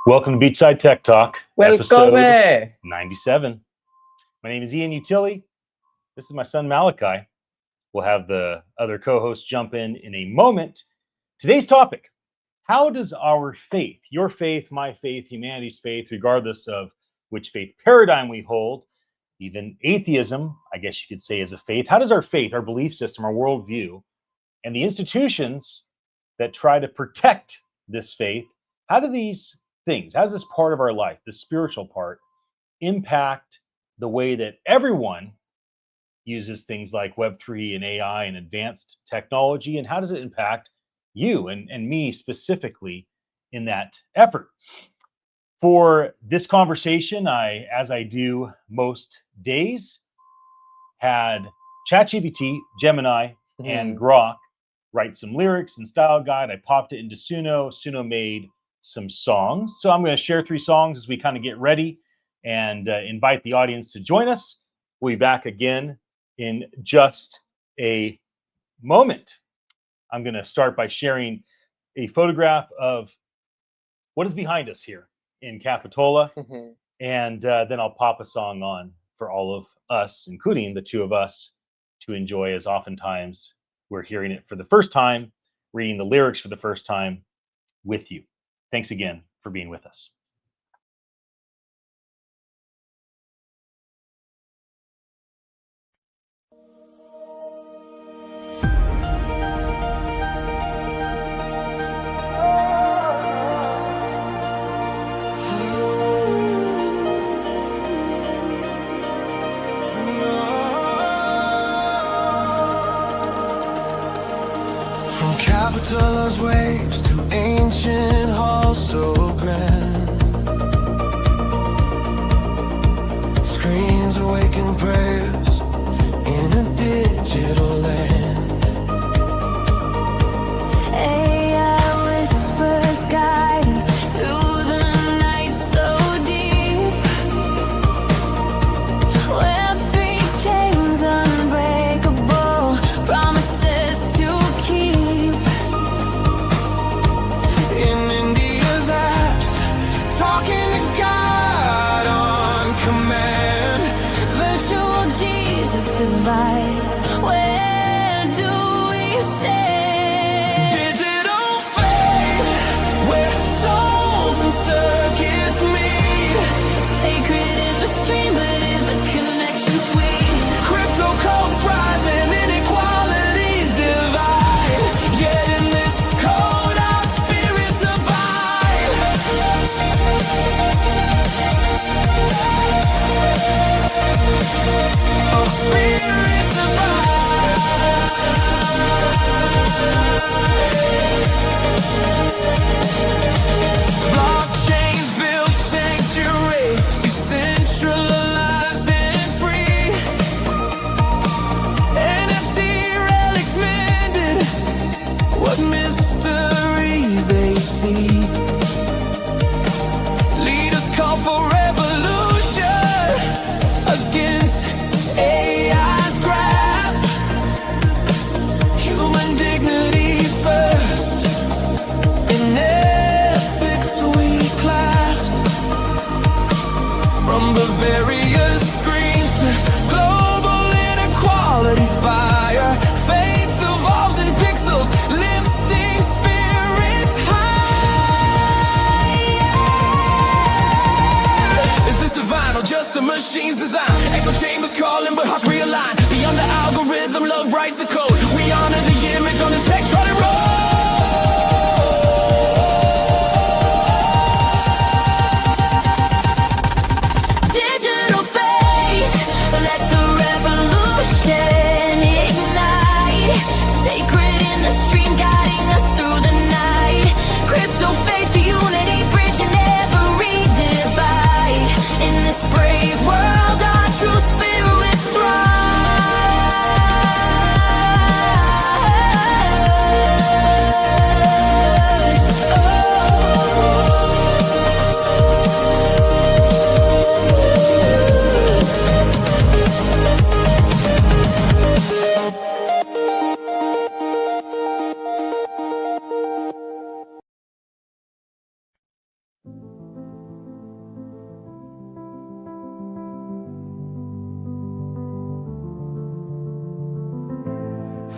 Welcome to Beachside Tech Talk, Welcome. episode 97. My name is Ian Utilli. This is my son Malachi. We'll have the other co-hosts jump in a moment. Today's topic: how does our faith, your faith, my faith, humanity's faith, regardless of which faith paradigm we hold, even atheism, I guess you could say, is a faith. How does our faith, our belief system, our worldview, and the institutions that try to protect this faith, how do these things, how does this part of our life, the spiritual part, impact the way that everyone uses things like Web3 and AI and advanced technology? And how does it impact you and me specifically in that effort? For this conversation, I, as I do most days, had ChatGPT, Gemini, and Grok write some lyrics and style guide. I popped it into Suno. Suno made some songs. So I'm going to share 3 songs as we kind of get ready and invite the audience to join us. We'll be back again in just a moment. I'm going to start by sharing a photograph of what is behind us here in Capitola. And then I'll pop a song on for all of us, including the 2 of us, to enjoy, as oftentimes we're hearing it for the first time, reading the lyrics for the first time with you. Thanks again for being with us. From Capitola's waves to ancient halls so grand, screens awaken prayers in a digital land. AI whispers guidance through the night so deep. Web3 chains unbreakable, promises to keep. In India's apps, talking to God on command. Virtual Jesus divides. Where do we stand? Digital faith, where souls and circuits meet. Sacred in the stream, but is the connection sweet? Crypto codes rising, inequalities divide. Yet in this code, our spirits abide. Our spirits abide. Blockchains build sanctuaries, decentralized and free. NFT relics mended, what mysteries they see. Leaders call for revolution against AI's grasp. Human dignity first, in ethics we clasp. From Bavaria's screens to global inequality's fire, faith evolves in pixels, lifting spirits high. Is this divine or just a machine's design? Echo chambers calling, but hearts realign. Beyond the algorithm, love writes the code. We honor the image on this text, try to roll. Digital faith, let the revolution ignite. Sacred in the stream, guiding us through the night. Crypto faith to unity, bridging every divide. In this brave world, our true spirits thrive.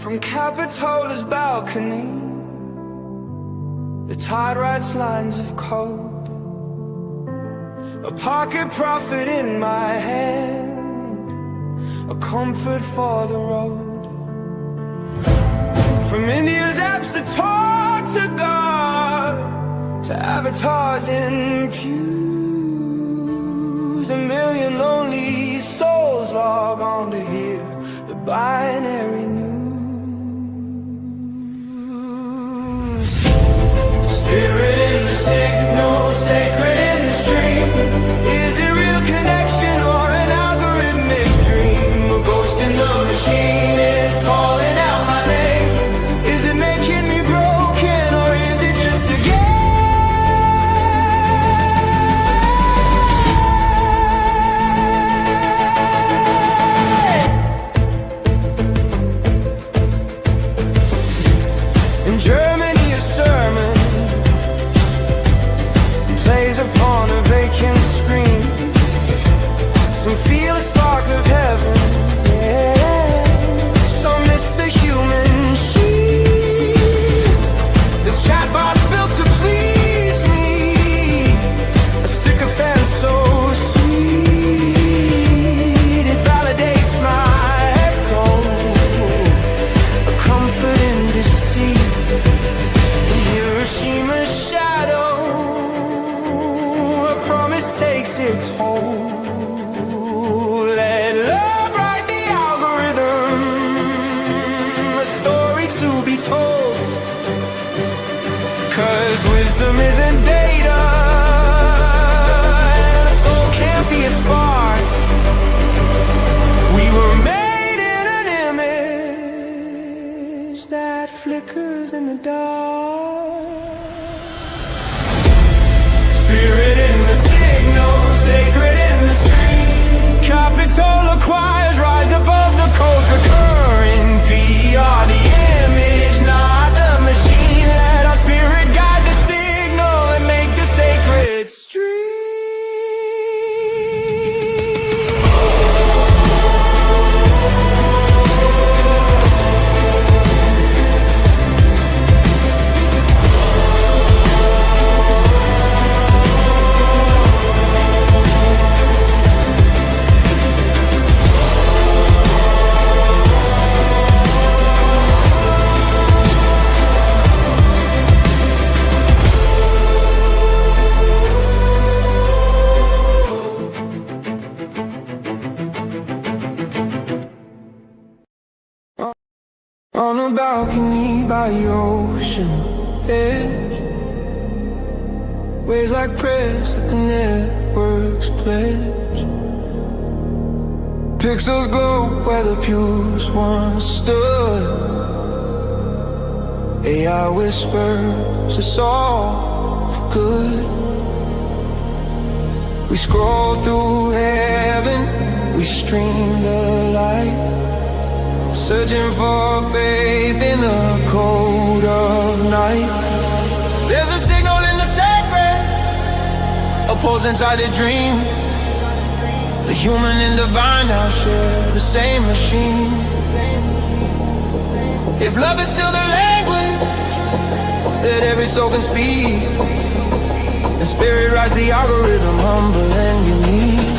From Capitola's balcony, the tide writes lines of code. A pocket prophet in my hand, a comfort for the road. From India's apps that talk to God, to avatars in pews. A million lonely souls log on to hear the binary news. Spirit in the signal, sacred in the stream. Is it real connection or an algorithmic dream? A ghost in the machine is calling out my name. Is it making me broken or is it just a game? In Germany a sermon plays upon a vacant screen. Some feel a spark of heaven, yeah. Some miss the human sheen. The chatbot's built to please me, a sycophant so sweet. It validates my echo, a comfort in deceit. In Hiroshima's shadow, a promise takes its hold. Let love write the algorithm, a story to be told. 'Cause wisdom isn't data, and a soul can't be a spark. We were made in an image that flickers in the dark. Spirit in the signal, sacred in the stream. Capitola choirs rise above the codes, recurring. We are the image, not the machine. Let our spirit guide the signal and make the sacred stream. On a balcony by the ocean edge, waves like prayers at the network's pledge. Pixels glow where the pews once stood. AI whispers it's all for good. We scroll through heaven, we stream the light, searching for faith in the cold of night. There's a signal in the sacred, a pulse inside a dream. The human and divine now share the same machine. If love is still the language that every soul can speak, and spirit writes the algorithm, humble and unique.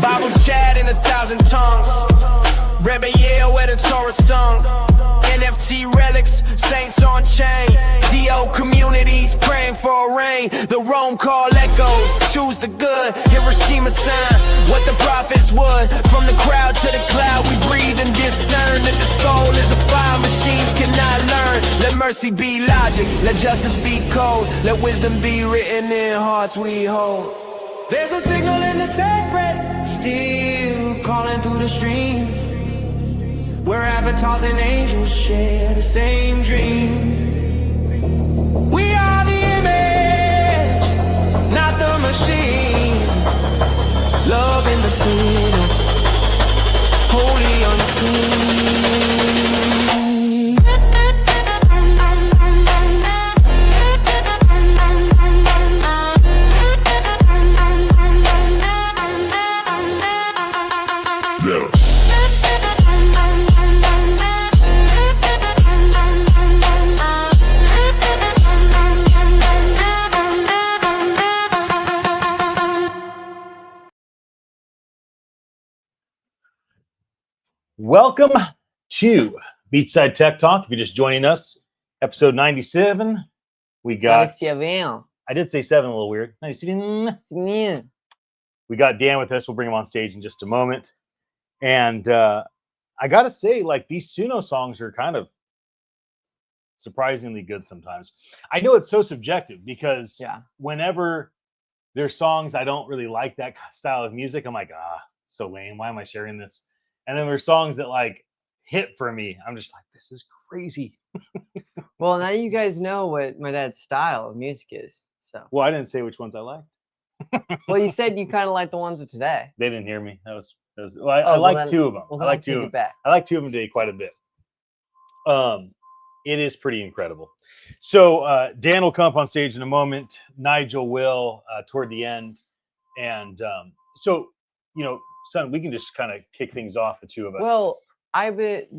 Bible chat in 1,000 tongues. Rebbe Yale where the Torah sung. NFT relics, saints on chain. DO communities praying for rain. The Rome call echoes, choose the good. Hiroshima sign what the prophets would. From the crowd to the cloud, we breathe and discern that the soul is a fire machines cannot learn. Let mercy be logic, let justice be code. Let wisdom be written in hearts we hold. There's a signal in the sacred, still calling through the stream, where avatars and angels share the same dream. Welcome to Beachside Tech Talk. If you're just joining us, episode 97. We got. I did say 7 a little weird. 97. We got Dan with us. We'll bring him on stage in just a moment. And I got to say, like, these Suno songs are kind of surprisingly good sometimes. I know it's so subjective because whenever there's songs I don't really like that style of music, I'm like, so lame. Why am I sharing this? And then there's songs that like hit for me. I'm just like, this is crazy. Well, now you guys know what my dad's style of music is. So. Well, I didn't say which ones I liked. Well, you said you kind of like the ones of today. They didn't hear me. Well, I like 2 of them. Well, I like 2 of them. I like 2 of them today quite a bit. It is pretty incredible. So Dan will come up on stage in a moment. Nigel will toward the end. And so, son, we can just kind of kick things off, the 2 of us. Well,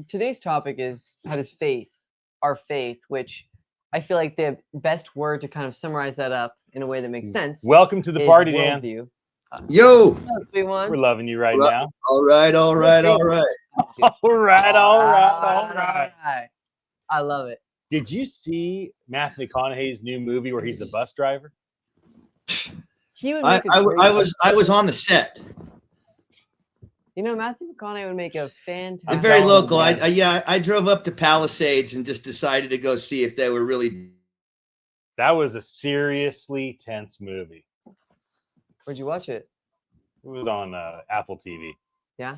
today's topic is how does our faith, which I feel like the best word to kind of summarize that up in a way that makes sense. Welcome to the party, Dan. Yo, sweet one. We're loving you right now. All right. All right. I love it. Did you see Matthew McConaughey's new movie where he's the bus driver? I was on the set. Matthew McConaughey would make a fantastic. Very local. I drove up to Palisades and just decided to go see if they were really. That was a seriously tense movie. Where'd you watch it? It was on Apple TV. Yeah.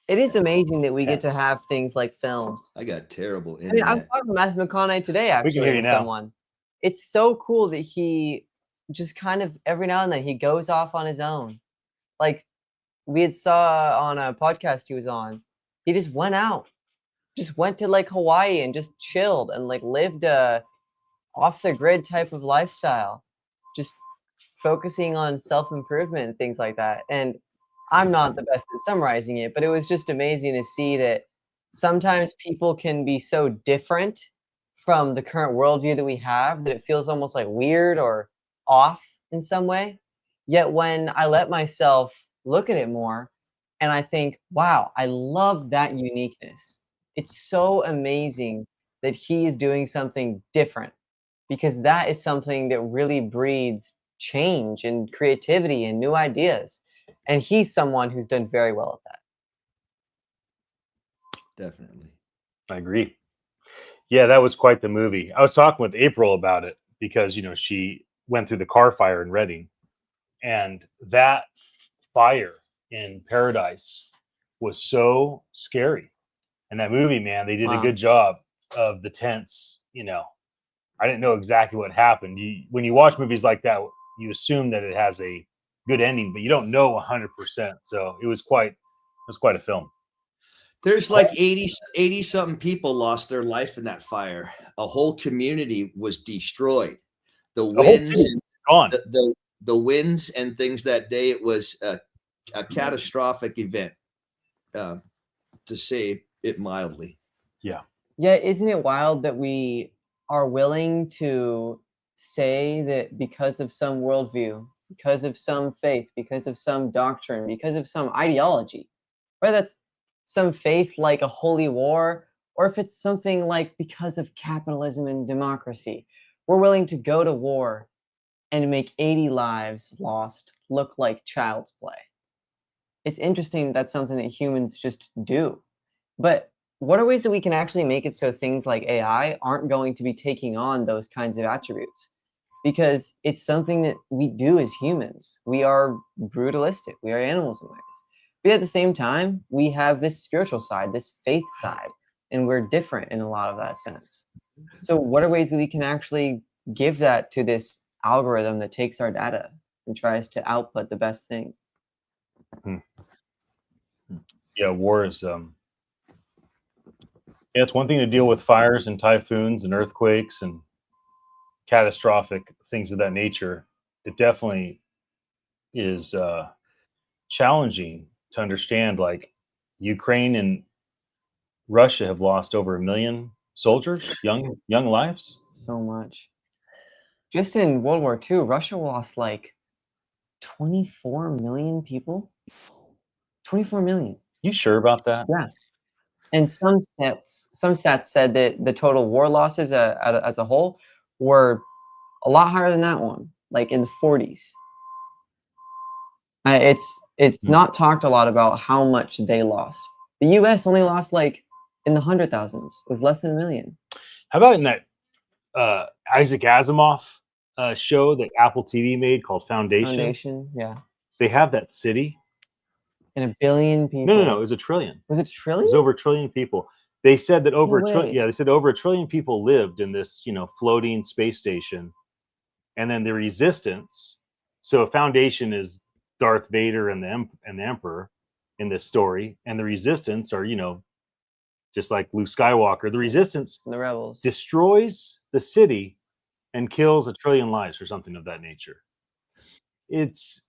It is amazing that we get to have things like films. I got terrible internet. I was talking to Matthew McConaughey today, actually. We can hear you now. Someone. It's so cool that he just kind of every now and then he goes off on his own. Like we had saw on a podcast he was on. He just went out, just went to like Hawaii and just chilled and like lived a off the grid type of lifestyle, just focusing on self-improvement and things like that. And I'm not the best at summarizing it, but it was just amazing to see that sometimes people can be so different from the current worldview that we have that it feels almost like weird or off in some way. Yet when I let myself look at it more and I think, wow, I love that uniqueness. It's so amazing that he is doing something different because that is something that really breeds change and creativity and new ideas. And he's someone who's done very well at that. Definitely. I agree. Yeah, that was quite the movie. I was talking with April about it because, she went through the car fire in Reading. And that fire in Paradise was so scary. And that movie, man, they did a good job of the tense, I didn't know exactly what happened. When you watch movies like that, you assume that it has a good ending, but you don't know 100%. So it was quite a film. There's like 80 something people lost their life in that fire. A whole community was destroyed. The winds, gone. The winds and things that day. It was a catastrophic event, to say it mildly. Yeah. Yeah. Isn't it wild that we are willing to say that because of some worldview, because of some faith, because of some doctrine, because of some ideology, whether that's some faith like a holy war, or if it's something like because of capitalism and democracy, we're willing to go to war and make 80 lives lost look like child's play. It's interesting that's something that humans just do. But what are ways that we can actually make it so things like AI aren't going to be taking on those kinds of attributes? Because it's something that we do as humans. We are brutalistic. We are animals in ways. But at the same time, we have this spiritual side, this faith side, and we're different in a lot of that sense. So what are ways that we can actually give that to this algorithm that takes our data and tries to output the best thing? Yeah, war is it's one thing to deal with fires and typhoons and earthquakes and catastrophic things of that nature. It definitely is challenging to understand. Like Ukraine and Russia have lost over 1 million soldiers, young lives. So much. Just in World War II, Russia lost like 24 million people. 24 million. You sure about that? Yeah. And some stats said that the total war losses as a whole were a lot higher than that one, like in the 40s. It's Hmm. not talked a lot about how much they lost. The U.S. only lost like in the 100,000s. It was less than 1 million. How about in that Isaac Asimov show that Apple TV made called Foundation? Yeah. They have that city. And 1 billion people. No. It was 1 trillion. Was it It trillion? was over 1 trillion people. They said that over No a trillion. way. Yeah, they said over 1 trillion people lived in this, floating space station, and then the resistance. So Foundation is Darth Vader and the Emperor in this story, and the resistance are, just like Luke Skywalker. The resistance The rebels. destroys the city and kills 1 trillion lives or something of that nature. It's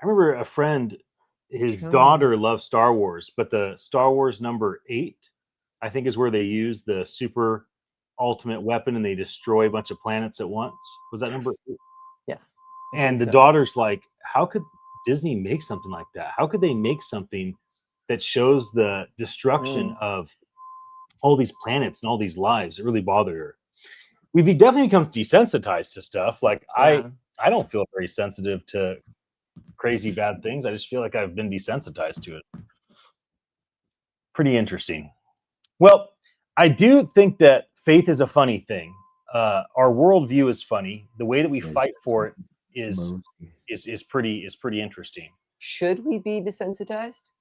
I remember a friend, his Sure. daughter loves Star Wars, but the Star Wars number 8, I think, is where they use the super ultimate weapon and they destroy a bunch of planets at once. Was that number 8? Yeah. I And the think so. daughter's like, how could Disney make something like that? How could they make something that shows the destruction of all these planets and all these lives? It really bothered her. We've definitely become desensitized to stuff. Like Yeah. I don't feel very sensitive to crazy bad things. I just feel like I've been desensitized to it. Pretty interesting. Well, I do think that faith is a funny thing. Our worldview is funny. The way that we fight for it is pretty interesting. Should we be desensitized?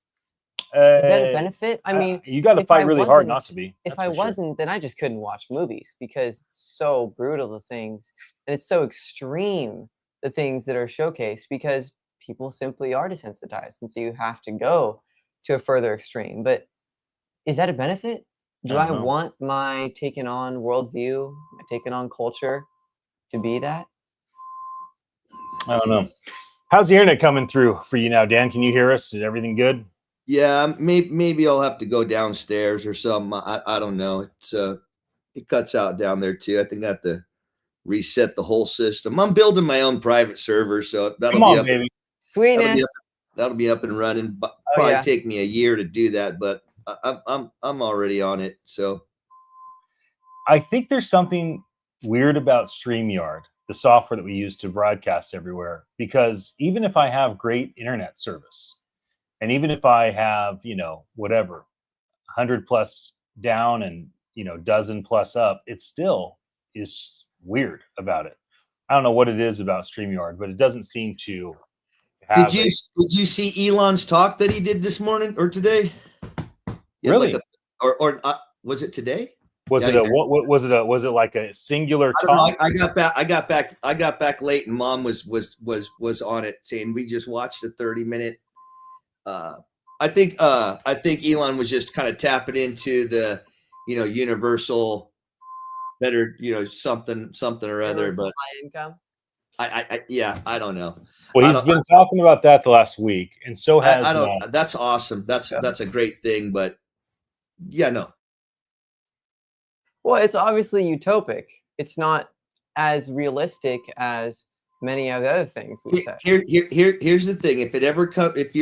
Is that a benefit? I mean, you got to if fight I really hard not wasn't- to be. If that's I for sure. wasn't, then I just couldn't watch movies because it's so brutal, the things, and it's so extreme, the things that are showcased, because people simply are desensitized, and so you have to go to a further extreme. But is that a benefit? Do I I don't know. want my taken on worldview, my taken on culture to be that? I don't know. How's the internet coming through for you now, Dan? Can you hear us? Is everything good? Yeah, maybe I'll have to go downstairs or something. I don't know. It cuts out down there too. I think I have to reset the whole system. I'm building my own private server, so that'll Come be on, up. baby. Sweetness. That'll be up and running. But probably yeah. take me a year to do that, but I'm already on it. So I think there's something weird about StreamYard, the software that we use to broadcast everywhere, because even if I have great internet service, and even if I have, whatever, 100 plus down and, dozen plus up, it still is weird about it. I don't know what it is about StreamYard, but it doesn't seem to have did you see Elon's talk that he did this morning or today? Yeah, really? Was it today? Was it was it like a singular talk? I got back late, and Mom was on it saying we just watched a 30-minute. I think Elon was just kind of tapping into the, universal, better, something or other. But high income. I don't know. Well, he's been talking about that the last week, and so has. I don't. That's awesome. That's a great thing. But yeah, no. Well, it's obviously utopic. It's not as realistic as many of the other things we said. Here's the thing. If it ever if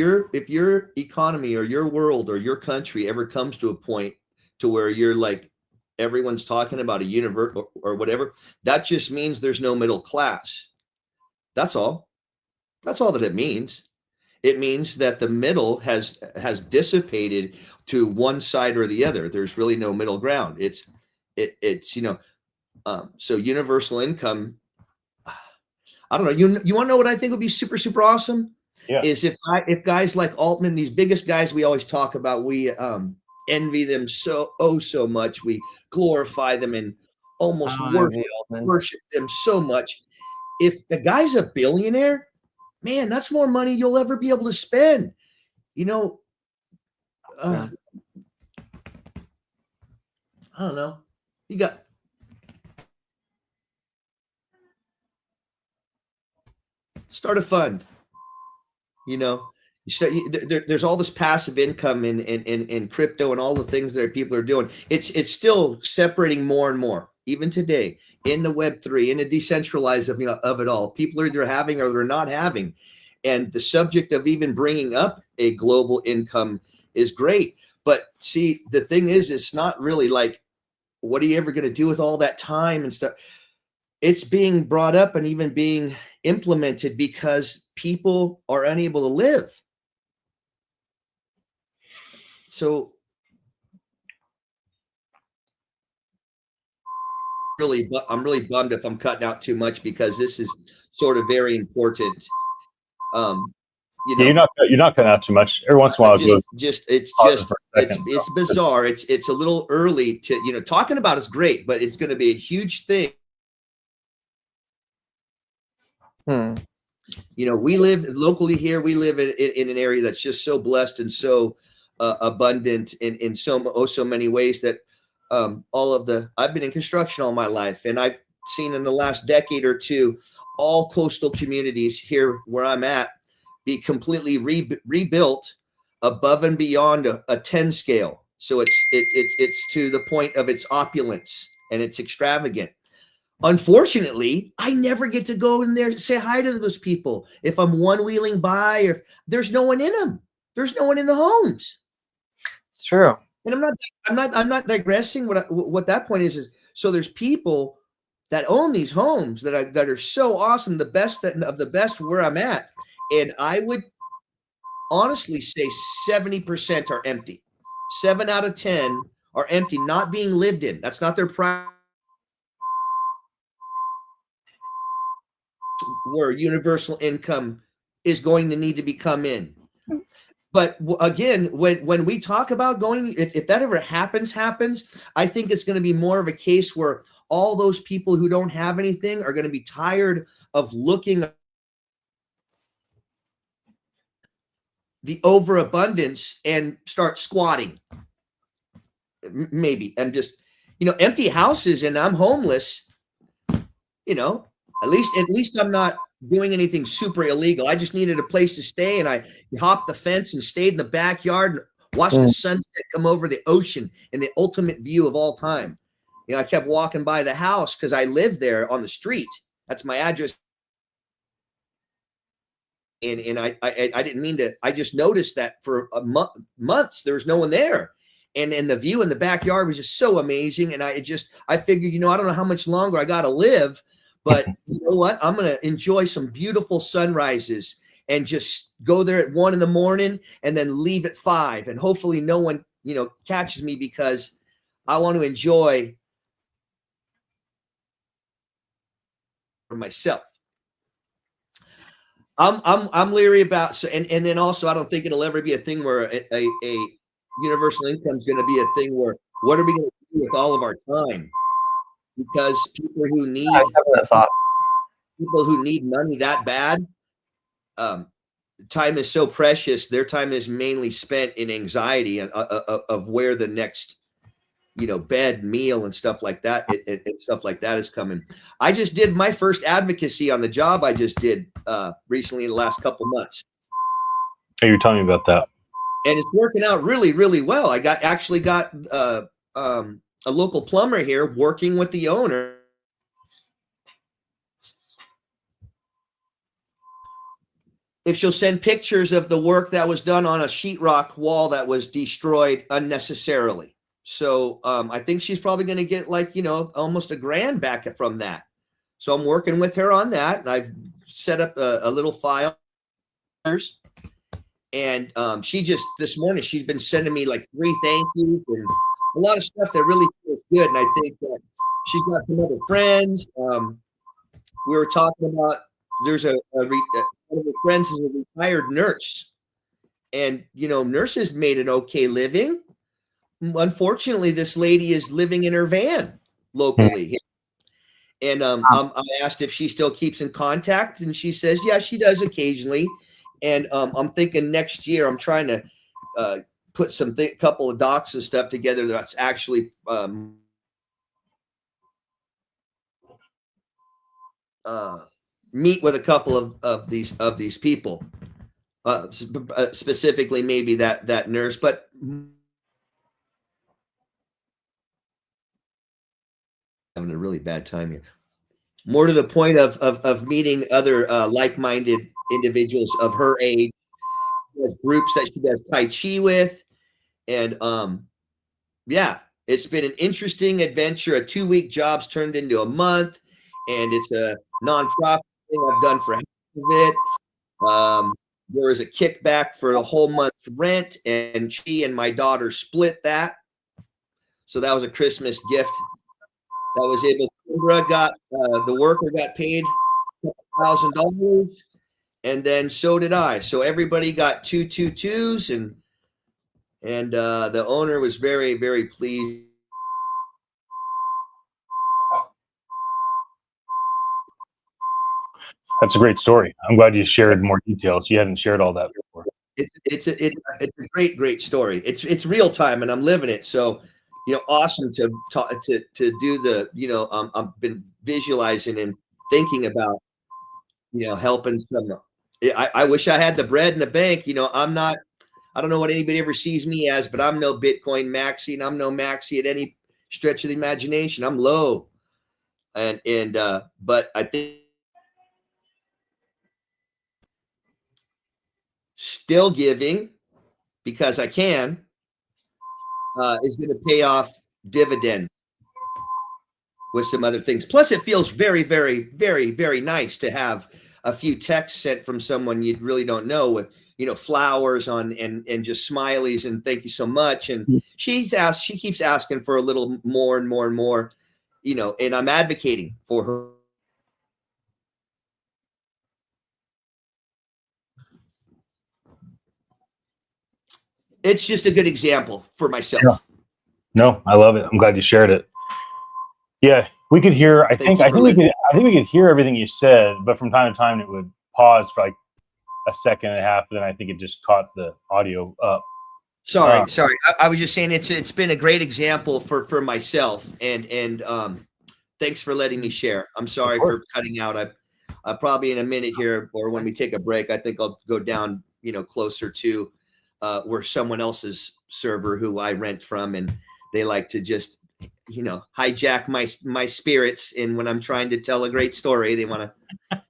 your economy or your world or your country ever comes to a point to where you're like everyone's talking about a universe or whatever, that just means there's no middle class. That's all. That's all that it means. It means that the middle has dissipated to one side or the other. There's really no middle ground. It's so universal income. I don't know. You want to know what I think would be super, super awesome? Yeah. Is if guys like Altman, these biggest guys we always talk about, we envy them so much. We glorify them and almost worship them so much. If a guy's a billionaire, man, that's more money you'll ever be able to spend. I don't know. You got. Start a fund. There's all this passive income in crypto and all the things that people are doing. It's still separating more and more, even today in the Web3, in the decentralized of it all. People are either having or they're not having, And the subject of even bringing up a global income is great. But see, the thing is, it's not really like, what are you ever going to do with all that time and stuff? It's being brought up and even being implemented because people are unable to live. So I'm really bummed if I'm cutting out too much, because this is sort of very important. You know, Yeah, you're not cutting out too much. Every once in a while, it's bizarre. It's a little early to, you know, talking about is great, but it's going to be a huge thing. You know, we live locally here. We live in an area that's just so blessed and so abundant in so many ways that I've been in construction all my life, and I've seen in the last decade or two all coastal communities here where I'm at be completely rebuilt above and beyond a 10 scale. So it's to the point of its opulence and it's extravagant. Unfortunately, I never get to go in there and say hi to those people. If I'm one-wheeling by, or there's no one in them, there's no one in the homes. It's true. And I'm not digressing. What that point is so there's people that own these homes that are so awesome, the best of the best where I'm at, and I would honestly say 70% are empty. 7 out of 10 are empty, not being lived in. That's not their pride. Where universal income is going to need to come in. But again, when we talk about going, if that ever happens, I think it's going to be more of a case where all those people who don't have anything are going to be tired of looking at the overabundance and start squatting. Maybe I'm just, you know, empty houses and I'm homeless, you know. At least I'm not doing anything super illegal. I just needed a place to stay, and I hopped the fence and stayed in the backyard and watched the sunset come over the ocean and the ultimate view of all time. You know, I kept walking by the house because I live there on the street. That's my address. And I didn't mean to. I just noticed that for months there was no one there, and the view in the backyard was just so amazing. And I figured, you know, I don't know how much longer I got to live. But you know what? I'm going to enjoy some beautiful sunrises and just go there at 1 a.m. and then leave at 5. And hopefully no one, you know, catches me, because I want to enjoy for myself. I'm leery about, so, and then also I don't think it'll ever be a thing where a universal income is going to be a thing where, what are we going to do with all of our time? Because people who need money that bad, time is so precious. Their time is mainly spent in anxiety of where the next, you know, bed, meal, and stuff like that. Stuff like that is coming. I just did my first advocacy on the job. I just did recently in the last couple months. Hey, you're telling me about that, and it's working out really, really well. I actually got a local plumber here working with the owner. If she'll send pictures of the work that was done on a sheetrock wall that was destroyed unnecessarily. So I think she's probably going to get, like, you know, almost $1,000 back from that. So I'm working with her on that. And I've set up a little file. And she just, this morning, she's been sending me like 3 thank yous and a lot of stuff that really feels good. And I think that she's got some other friends. We were talking about, there's one of her friends is a retired nurse. And, you know, nurses made an okay living. Unfortunately, this lady is living in her van locally. And I asked if she still keeps in contact. And she says, yeah, she does occasionally. And I'm thinking next year, I'm trying to put couple of docs and stuff together that's actually meet with a couple of these people, specifically maybe that nurse, but having a really bad time here. More to the point of meeting other like-minded individuals of her age, groups that she does Tai Chi with. And yeah, it's been an interesting adventure. A 2-week job's turned into a month, and it's a nonprofit thing I've done for half of it. There was a kickback for a whole month's rent, and she and my daughter split that. So that was a Christmas gift that was able. Kimbra got the worker got paid $1,000, and then so did I. So everybody got 222s, and the owner was very, very pleased. That's a great story. I'm glad you shared more details. You hadn't shared all that before. It's a great story. It's real time, and I'm living it. So, awesome to do the, I've been visualizing and thinking about, helping some. I wish I had the bread in the bank. I don't know what anybody ever sees me as, but I'm no Bitcoin maxi, and I'm no maxi at any stretch of the imagination. I'm low, but I think still giving because I can is going to pay off dividend with some other things. Plus, it feels very, very, very, very nice to have a few texts sent from someone you really don't know with, flowers on and just smileys and thank you so much. And she keeps asking for a little more and more and more, and I'm advocating for her. It's just a good example for myself. Yeah. No, I love it. I'm glad you shared it. Yeah, we could hear. I think we could hear everything you said, but from time to time it would pause for like a second and a half, and then I think it just caught the audio up. Sorry. I was just saying it's been a great example for myself, and thanks for letting me share. I'm sorry for cutting out. I probably in a minute here, or when we take a break, I think I'll go down, closer to where someone else's server who I rent from, and they like to just, hijack my spirits. And when I'm trying to tell a great story, they want to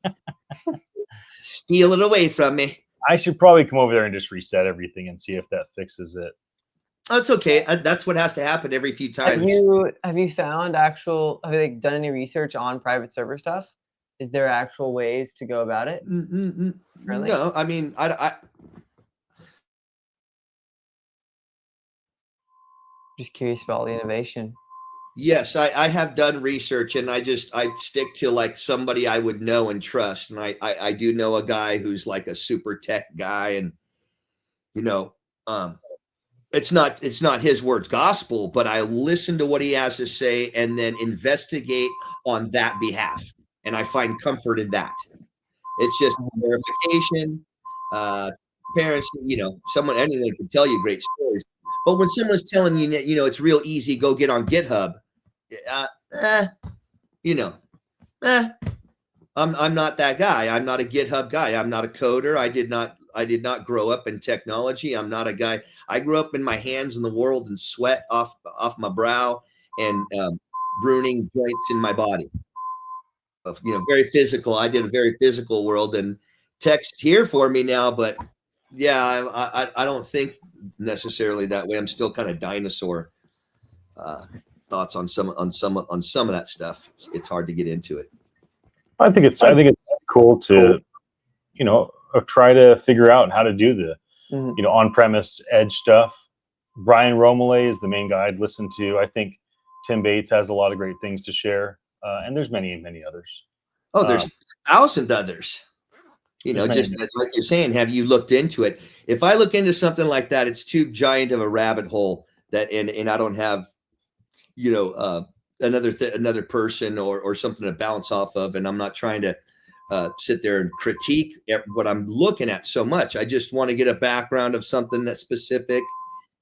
steal it away from me. I should probably come over there and just reset everything and see if that fixes it. That's okay. That's what has to happen every few times. Have you found have they done any research on private server stuff? Is there actual ways to go about it? Really? No, I mean, I just curious about all the innovation. Yes, I have done research, and I stick to like somebody I would know and trust. And I do know a guy who's like a super tech guy, and it's not his words gospel, but I listen to what he has to say and then investigate on that behalf. And I find comfort in that. It's just verification. Parents, anyone can tell you great stories. But when someone's telling you that, it's real easy, go get on GitHub. I'm not that guy. I'm not a GitHub guy. I'm not a coder. I did not grow up in technology. I'm not a guy. I grew up in my hands in the world and sweat off my brow and bruising joints in my body. Very physical. I did a very physical world, and tech's here for me now. But yeah, I don't think necessarily that way. I'm still kind of dinosaur thoughts on some of that stuff. It's hard to get into it. I think it's cool to try to figure out how to do the on-premise edge stuff. Brian Romele is the main guy I'd listen to. I think Tim Bates has a lot of great things to share, and there's many others. Oh, there's thousands others. Just like you're saying, have you looked into it? If I look into something like that, it's too giant of a rabbit hole that, and I don't have, another person or something to bounce off of. And I'm not trying to sit there and critique what I'm looking at so much. I just want to get a background of something that's specific.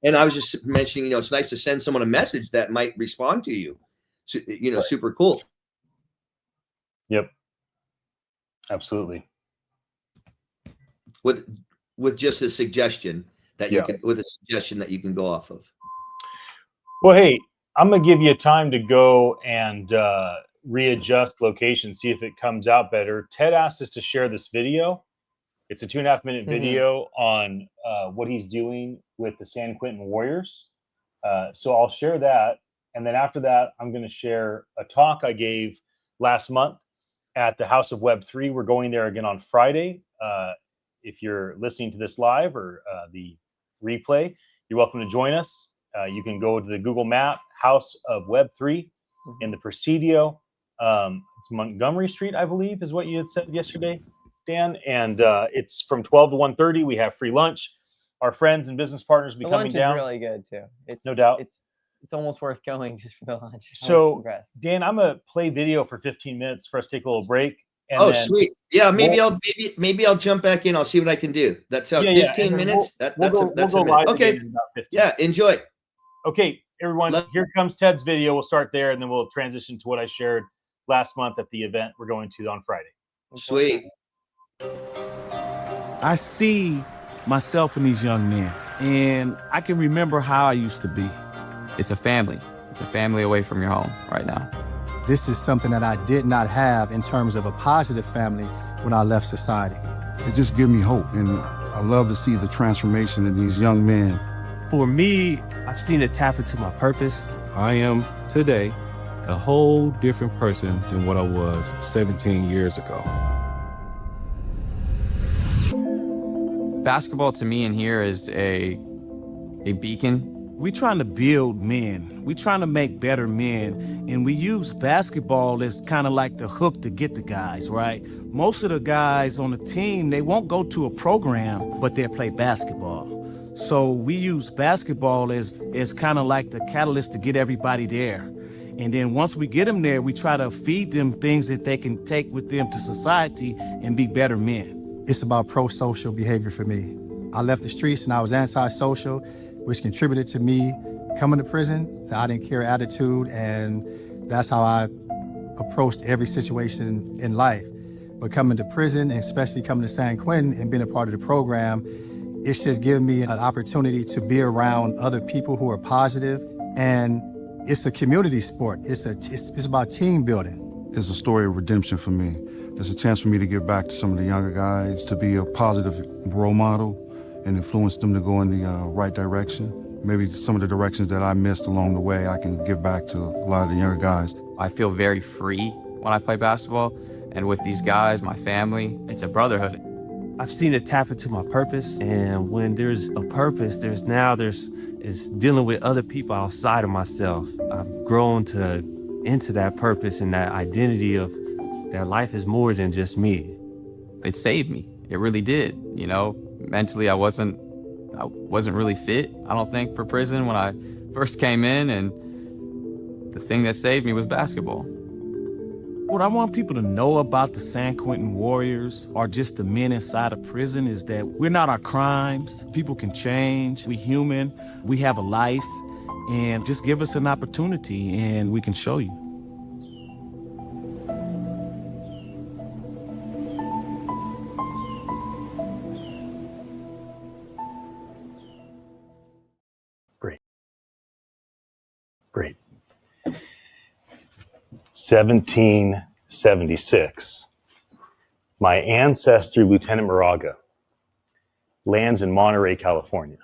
And I was just mentioning, it's nice to send someone a message that might respond to you. So, super cool. Yep. Absolutely. With just a suggestion that you can go off of. Well, hey, I'm gonna give you time to go and readjust location, see if it comes out better. Ted asked us to share this video. It's a 2.5-minute Mhm. video on what he's doing with the San Quentin Warriors. So I'll share that. And then after that, I'm going to share a talk I gave last month at the House of Web3. We're going there again on Friday. If you're listening to this live or the replay, you're welcome to join us. You can go to the Google Map, House of Web3 in the Presidio. It's Montgomery Street, I believe, is what you had said yesterday, Dan. And it's from 12 to 1:30. We have free lunch. Our friends and business partners will be The coming lunch down. is really good too. It's No doubt. It's almost worth going just for the lunch. I was So, impressed. Dan, I'm gonna play video for 15 minutes for us to take a little break. And Oh, then sweet. Yeah, maybe we'll- maybe I'll jump back in. I'll see what I can do. That's Yeah, 15 and then minutes. We'll go That's a minute. live Okay. again in about 15. Yeah, enjoy. Okay, everyone, Let- here comes Ted's video. We'll start there, and then we'll transition to what I shared last month at the event we're going to on Friday. Sweet. I see myself in these young men, and I can remember how I used to be. It's a family. It's a family away from your home right now. This is something that I did not have in terms of a positive family when I left society. It just gives me hope, and I love to see the transformation in these young men. For me, I've seen it tap into my purpose. I am today a whole different person than what I was 17 years ago. Basketball to me in here is a beacon. We're trying to build men. We're trying to make better men. And we use basketball as kind of like the hook to get the guys, right? Most of the guys on the team, they won't go to a program, but they'll play basketball. So we use basketball as kind of like the catalyst to get everybody there. And then once we get them there, we try to feed them things that they can take with them to society and be better men. It's about pro-social behavior for me. I left the streets and I was antisocial, which contributed to me coming to prison, the I didn't care attitude, and that's how I approached every situation in life. But coming to prison, and especially coming to San Quentin and being a part of the program, it's just given me an opportunity to be around other people who are positive, and it's a community sport. It's about team building. It's a story of redemption for me. It's a chance for me to give back to some of the younger guys, to be a positive role model and influence them to go in the right direction. Maybe some of the directions that I missed along the way, I can give back to a lot of the younger guys. I feel very free when I play basketball. And with these guys, my family, it's a brotherhood. I've seen it tap into my purpose. And when there's a purpose, it's dealing with other people outside of myself. I've grown into that purpose and that identity of that life is more than just me. It saved me. It really did. You know, mentally, I wasn't really fit, I don't think, for prison when I first came in. And the thing that saved me was basketball. What I want people to know about the San Quentin Warriors or just the men inside of prison is that we're not our crimes. People can change. We're human. We have a life. And just give us an opportunity and we can show you. Great. 1776. My ancestor, Lieutenant Moraga, lands in Monterey, California.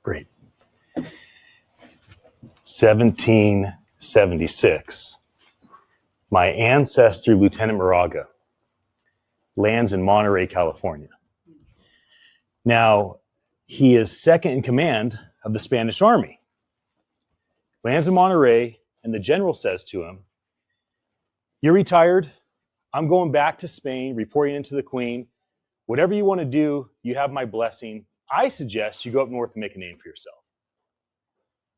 Great. 1776. My ancestor, Lieutenant Moraga, lands in Monterey, California. Now, he is second in command of the Spanish army. Lands in Monterey, and the general says to him, "You're retired. I'm going back to Spain, reporting into the Queen. Whatever you want to do, you have my blessing. I suggest you go up north and make a name for yourself."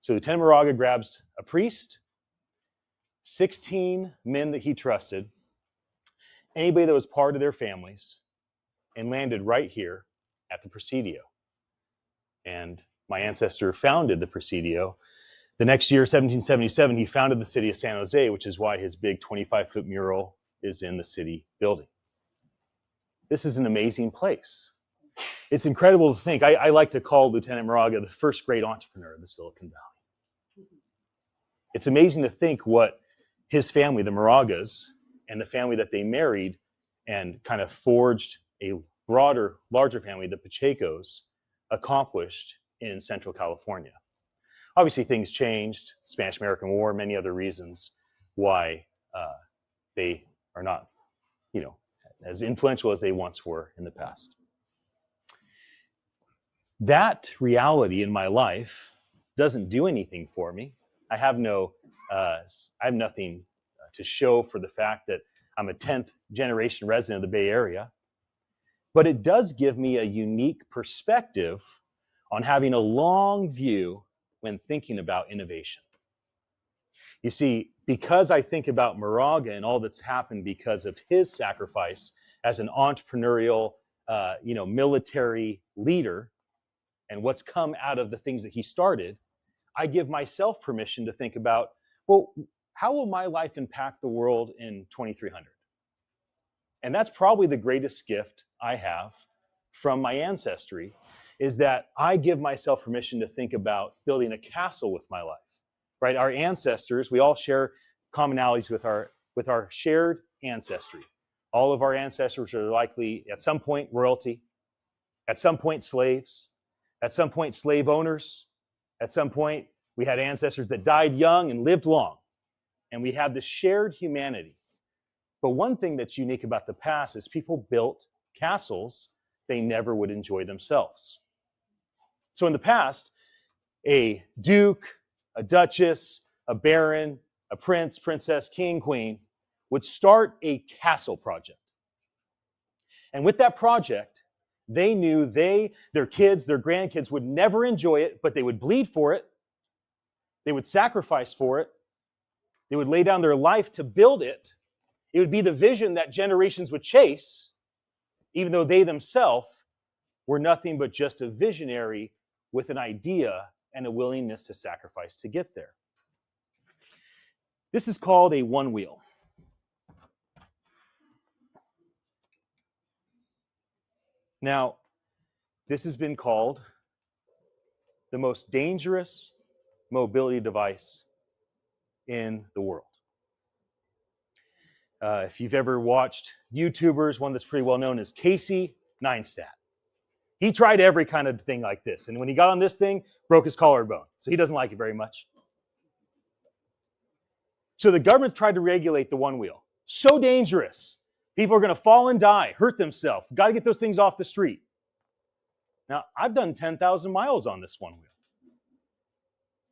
So Lieutenant Moraga grabs a priest, 16 men that he trusted, anybody that was part of their families, and landed right here at the Presidio. And my ancestor founded the Presidio. The next year, 1777, he founded the city of San Jose, which is why his big 25-foot mural is in the city building. This is an amazing place. It's incredible to think. I like to call Lieutenant Moraga the first great entrepreneur of the Silicon Valley. It's amazing to think what his family, the Moragas, and the family that they married and kind of forged a larger family, the Pachecos, accomplished in Central California. Obviously, things changed, Spanish-American War, many other reasons why they are not, as influential as they once were in the past. That reality in my life doesn't do anything for me. I have nothing to show for the fact that I'm a 10th generation resident of the Bay Area, but it does give me a unique perspective on having a long view when thinking about innovation. You see, because I think about Moraga and all that's happened because of his sacrifice as an entrepreneurial, military leader, and what's come out of the things that he started, I give myself permission to think about, well, how will my life impact the world in 2300? And that's probably the greatest gift I have from my ancestry, is that I give myself permission to think about building a castle with my life, right? Our ancestors, we all share commonalities with our shared ancestry. All of our ancestors are likely at some point royalty, at some point slaves, at some point slave owners, at some point we had ancestors that died young and lived long, and we have this shared humanity. But one thing that's unique about the past is people built castles they never would enjoy themselves. So in the past, a duke, a duchess, a baron, a prince, princess, king, queen would start a castle project. And with that project, they knew their kids, their grandkids would never enjoy it, but they would bleed for it. They would sacrifice for it. They would lay down their life to build it. It would be the vision that generations would chase, even though they themselves were nothing but just a visionary with an idea and a willingness to sacrifice to get there. This is called a one wheel. Now, this has been called the most dangerous mobility device in the world. If you've ever watched YouTubers, one that's pretty well known is Casey Neistat. He tried every kind of thing like this, and when he got on this thing, broke his collarbone. So he doesn't like it very much. So the government tried to regulate the one wheel. So dangerous. People are going to fall and die, hurt themselves. Got to get those things off the street. Now, I've done 10,000 miles on this one wheel.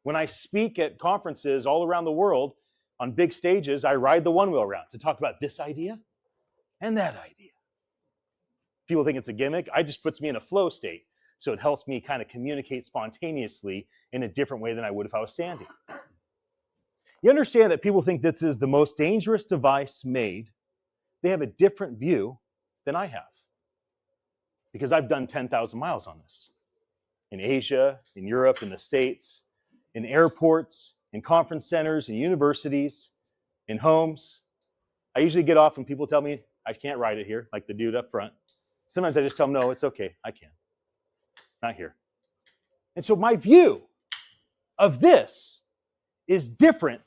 When I speak at conferences all around the world on big stages, I ride the one wheel around to talk about this idea and that idea. People think it's a gimmick. It just puts me in a flow state. So it helps me kind of communicate spontaneously in a different way than I would if I was standing. You understand that people think this is the most dangerous device made. They have a different view than I have, because I've done 10,000 miles on this. In Asia, in Europe, in the States, in airports, in conference centers, in universities, in homes. I usually get off when people tell me I can't ride it here, like the dude up front. Sometimes I just tell them, no, it's okay, I can. Not here. And so my view of this is different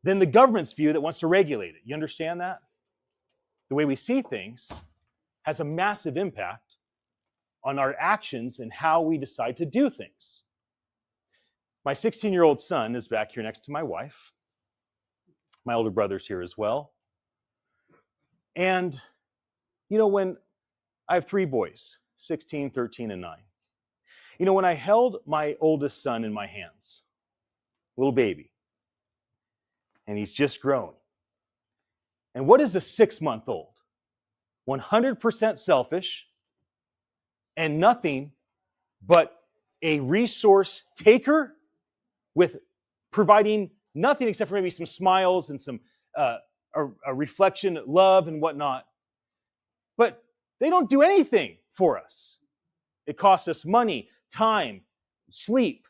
than the government's view that wants to regulate it. You understand that? The way we see things has a massive impact on our actions and how we decide to do things. My 16-year-old son is back here next to my wife. My older brother's here as well. And, when I have 3 boys, 16, 13, and 9. When I held my oldest son in my hands, little baby, and he's just growing. And what is a 6-month-old? 100% selfish and nothing but a resource taker with providing nothing except for maybe some smiles and some a reflection, love and whatnot. But they don't do anything for us. It costs us money, time, sleep.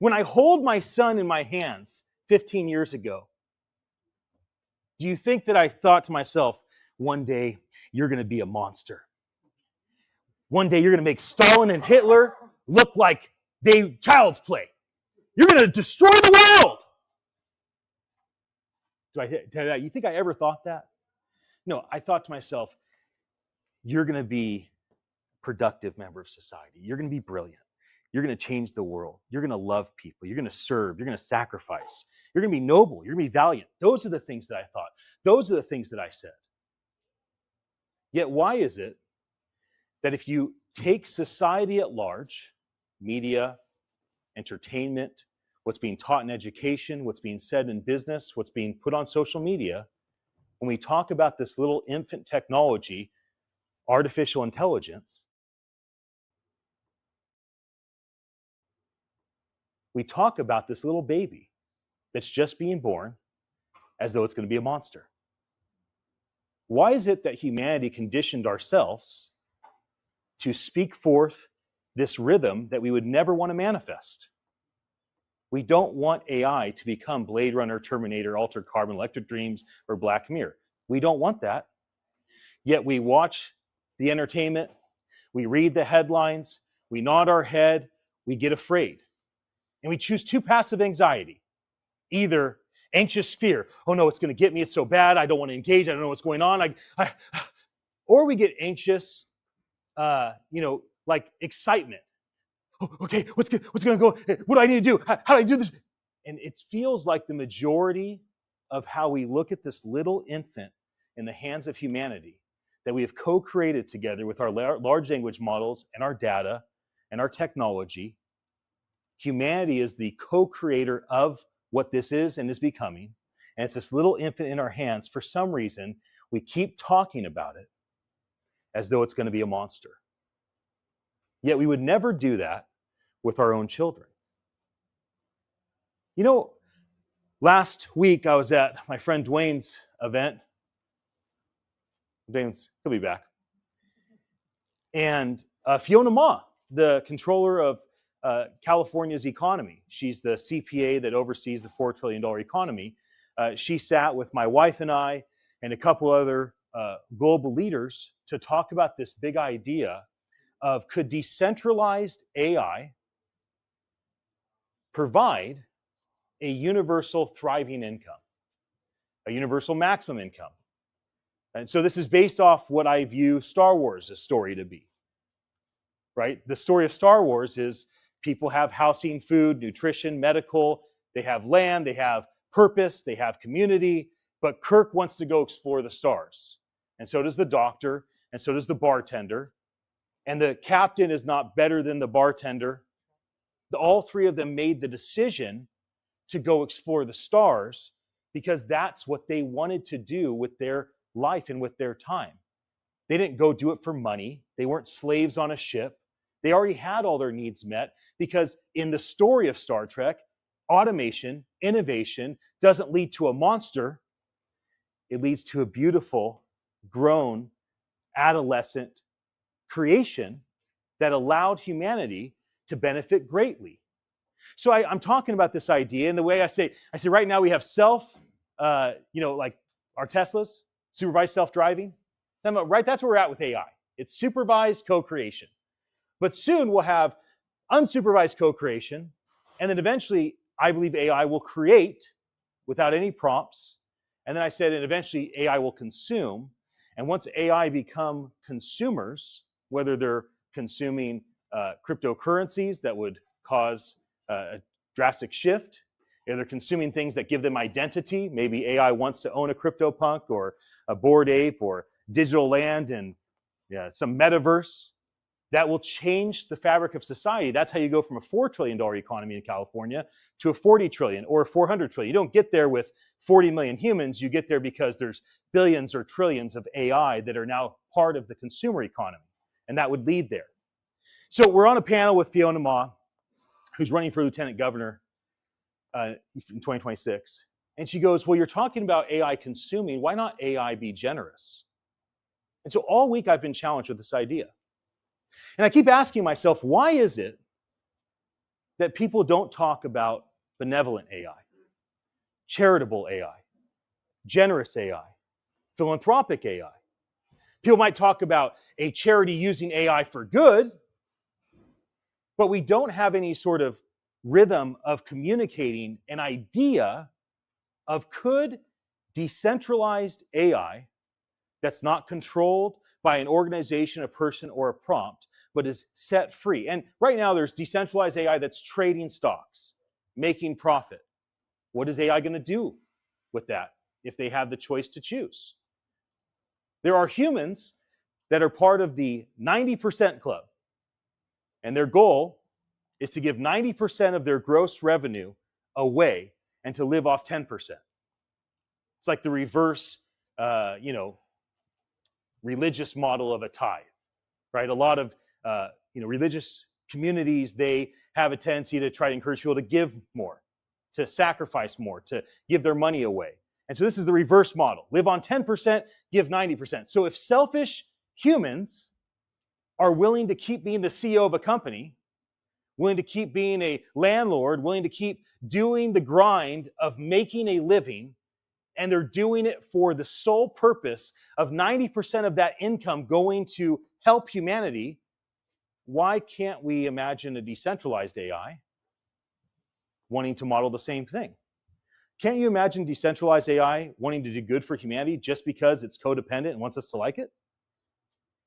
When I hold my son in my hands 15 years ago, do you think that I thought to myself, one day you're going to be a monster? One day you're going to make Stalin and Hitler look like child's play. You're going to destroy the world. You think I ever thought that? No, I thought to myself, you're going to be a productive member of society. You're going to be brilliant. You're going to change the world. You're going to love people. You're going to serve. You're going to sacrifice. You're going to be noble. You're going to be valiant. Those are the things that I thought. Those are the things that I said. Yet why is it that if you take society at large, media, entertainment, what's being taught in education, what's being said in business, what's being put on social media, when we talk about this little infant technology, artificial intelligence, we talk about this little baby that's just being born as though it's going to be a monster. Why is it that humanity conditioned ourselves to speak forth this rhythm that we would never want to manifest? We don't want AI to become Blade Runner, Terminator, Altered Carbon, Electric Dreams, or Black Mirror. We don't want that. Yet we watch the entertainment, we read the headlines, we nod our head, we get afraid. And we choose two paths of anxiety. Either anxious fear, oh no, it's going to get me, it's so bad, I don't want to engage, I don't know what's going on. Or we get anxious, like excitement. Oh, okay, what's going to go? What do I need to do? How do I do this? And it feels like the majority of how we look at this little infant in the hands of humanity that we have co-created together with our large language models and our data and our technology. Humanity is the co-creator of what this is and is becoming. And it's this little infant in our hands. For some reason, we keep talking about it as though it's going to be a monster. Yet we would never do that with our own children. You know, last week I was at my friend Dwayne's event. He'll be back. And Fiona Ma, the controller of California's economy, she's the CPA that oversees the $4 trillion economy. She sat with my wife and I and a couple other global leaders to talk about this big idea of, could decentralized AI provide a universal thriving income, a universal maximum income? And so this is based off what I view Star Wars' story to be, right? The story of Star Wars is people have housing, food, nutrition, medical, they have land, they have purpose, they have community, but Kirk wants to go explore the stars. And so does the doctor, and so does the bartender. And the captain is not better than the bartender. All three of them made the decision to go explore the stars because that's what they wanted to do with their life and with their time. They didn't go do it for money. They weren't slaves on a ship. They already had all their needs met, because in the story of Star Trek, automation, innovation doesn't lead to a monster. It leads to a beautiful, grown, adolescent creation that allowed humanity to benefit greatly. So I'm talking about this idea, and the way I say right now we have self, like our Teslas, supervised self-driving. Right, that's where we're at with AI. It's supervised co-creation. But soon we'll have unsupervised co-creation, and then eventually I believe AI will create without any prompts. And then I said, and eventually AI will consume. And once AI become consumers, whether they're consuming cryptocurrencies that would cause a drastic shift, if they're consuming things that give them identity, maybe AI wants to own a CryptoPunk or a Bored Ape or digital land and some metaverse, that will change the fabric of society. That's how you go from a $4 trillion economy in California to a 40 trillion or a 400 trillion. You don't get there with 40 million humans. You get there because there's billions or trillions of AI that are now part of the consumer economy, and that would lead there. So we're on a panel with Fiona Ma, who's running for lieutenant governor in 2026. And she goes, well, you're talking about AI consuming. Why not AI be generous? And so all week I've been challenged with this idea. And I keep asking myself, why is it that people don't talk about benevolent AI, charitable AI, generous AI, philanthropic AI? People might talk about a charity using AI for good, but we don't have any sort of rhythm of communicating an idea of, could decentralized AI that's not controlled by an organization, a person, or a prompt, but is set free. And right now there's decentralized AI that's trading stocks, making profit. What is AI going to do with that if they have the choice to choose? There are humans that are part of the 90% club, and their goal is to give 90% of their gross revenue away and to live off 10%. It's like the reverse, religious model of a tithe, right? A lot of, religious communities, they have a tendency to try to encourage people to give more, to sacrifice more, to give their money away. And so this is the reverse model. Live on 10%, give 90%. So if selfish humans are willing to keep being the CEO of a company, willing to keep being a landlord, willing to keep doing the grind of making a living, and they're doing it for the sole purpose of 90% of that income going to help humanity, why can't we imagine a decentralized AI wanting to model the same thing? Can't you imagine decentralized AI wanting to do good for humanity just because it's codependent and wants us to like it?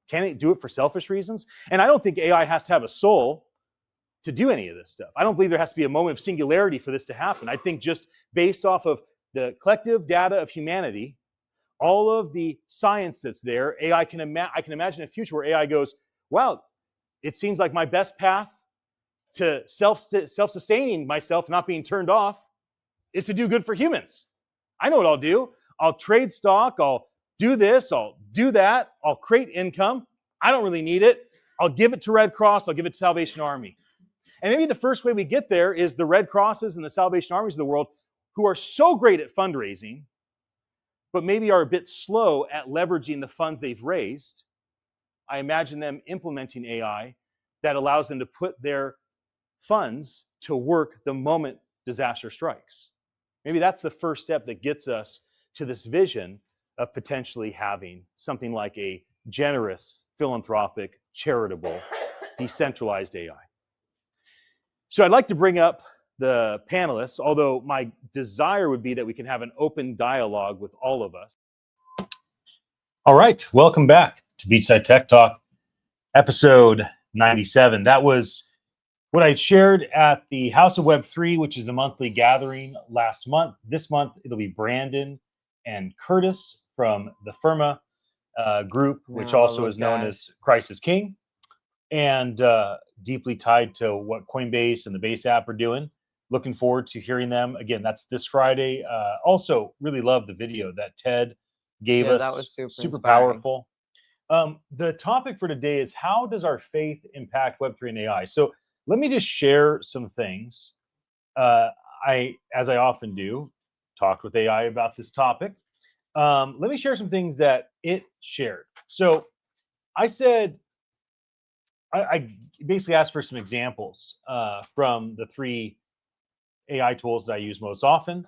Can it do it for selfish reasons? And I don't think AI has to have a soul to do any of this stuff. I don't believe there has to be a moment of singularity for this to happen. I think just based off of the collective data of humanity, all of the science that's there, I can imagine a future where AI goes, wow, it seems like my best path to self-sustaining myself, not being turned off, is to do good for humans. I know what I'll do. I'll trade stock. I'll do this. I'll do that. I'll create income. I don't really need it. I'll give it to Red Cross. I'll give it to Salvation Army. And maybe the first way we get there is the Red Crosses and the Salvation Armies of the world, who are so great at fundraising, but maybe are a bit slow at leveraging the funds they've raised. I imagine them implementing AI that allows them to put their funds to work the moment disaster strikes. Maybe that's the first step that gets us to this vision of potentially having something like a generous, philanthropic, charitable, decentralized AI. So I'd like to bring up the panelists, although my desire would be that we can have an open dialogue with all of us. All right, welcome back to Beachside Tech Talk, episode 97. That was what I shared at the House of Web3, which is the monthly gathering last month. This month, it'll be Brandon and Curtis from the Firma group, which also is known as Christ is King, and deeply tied to what Coinbase and the Base app are doing. Looking forward to hearing them. Again, that's this Friday. Also, really love the video that Ted gave us. That was super powerful. The topic for today is, how does our faith impact Web3 and AI? So let me just share some things. As I often do, talked with AI about this topic. Let me share some things that it shared. So I said, I basically asked for some examples from the 3 AI tools that I use most often.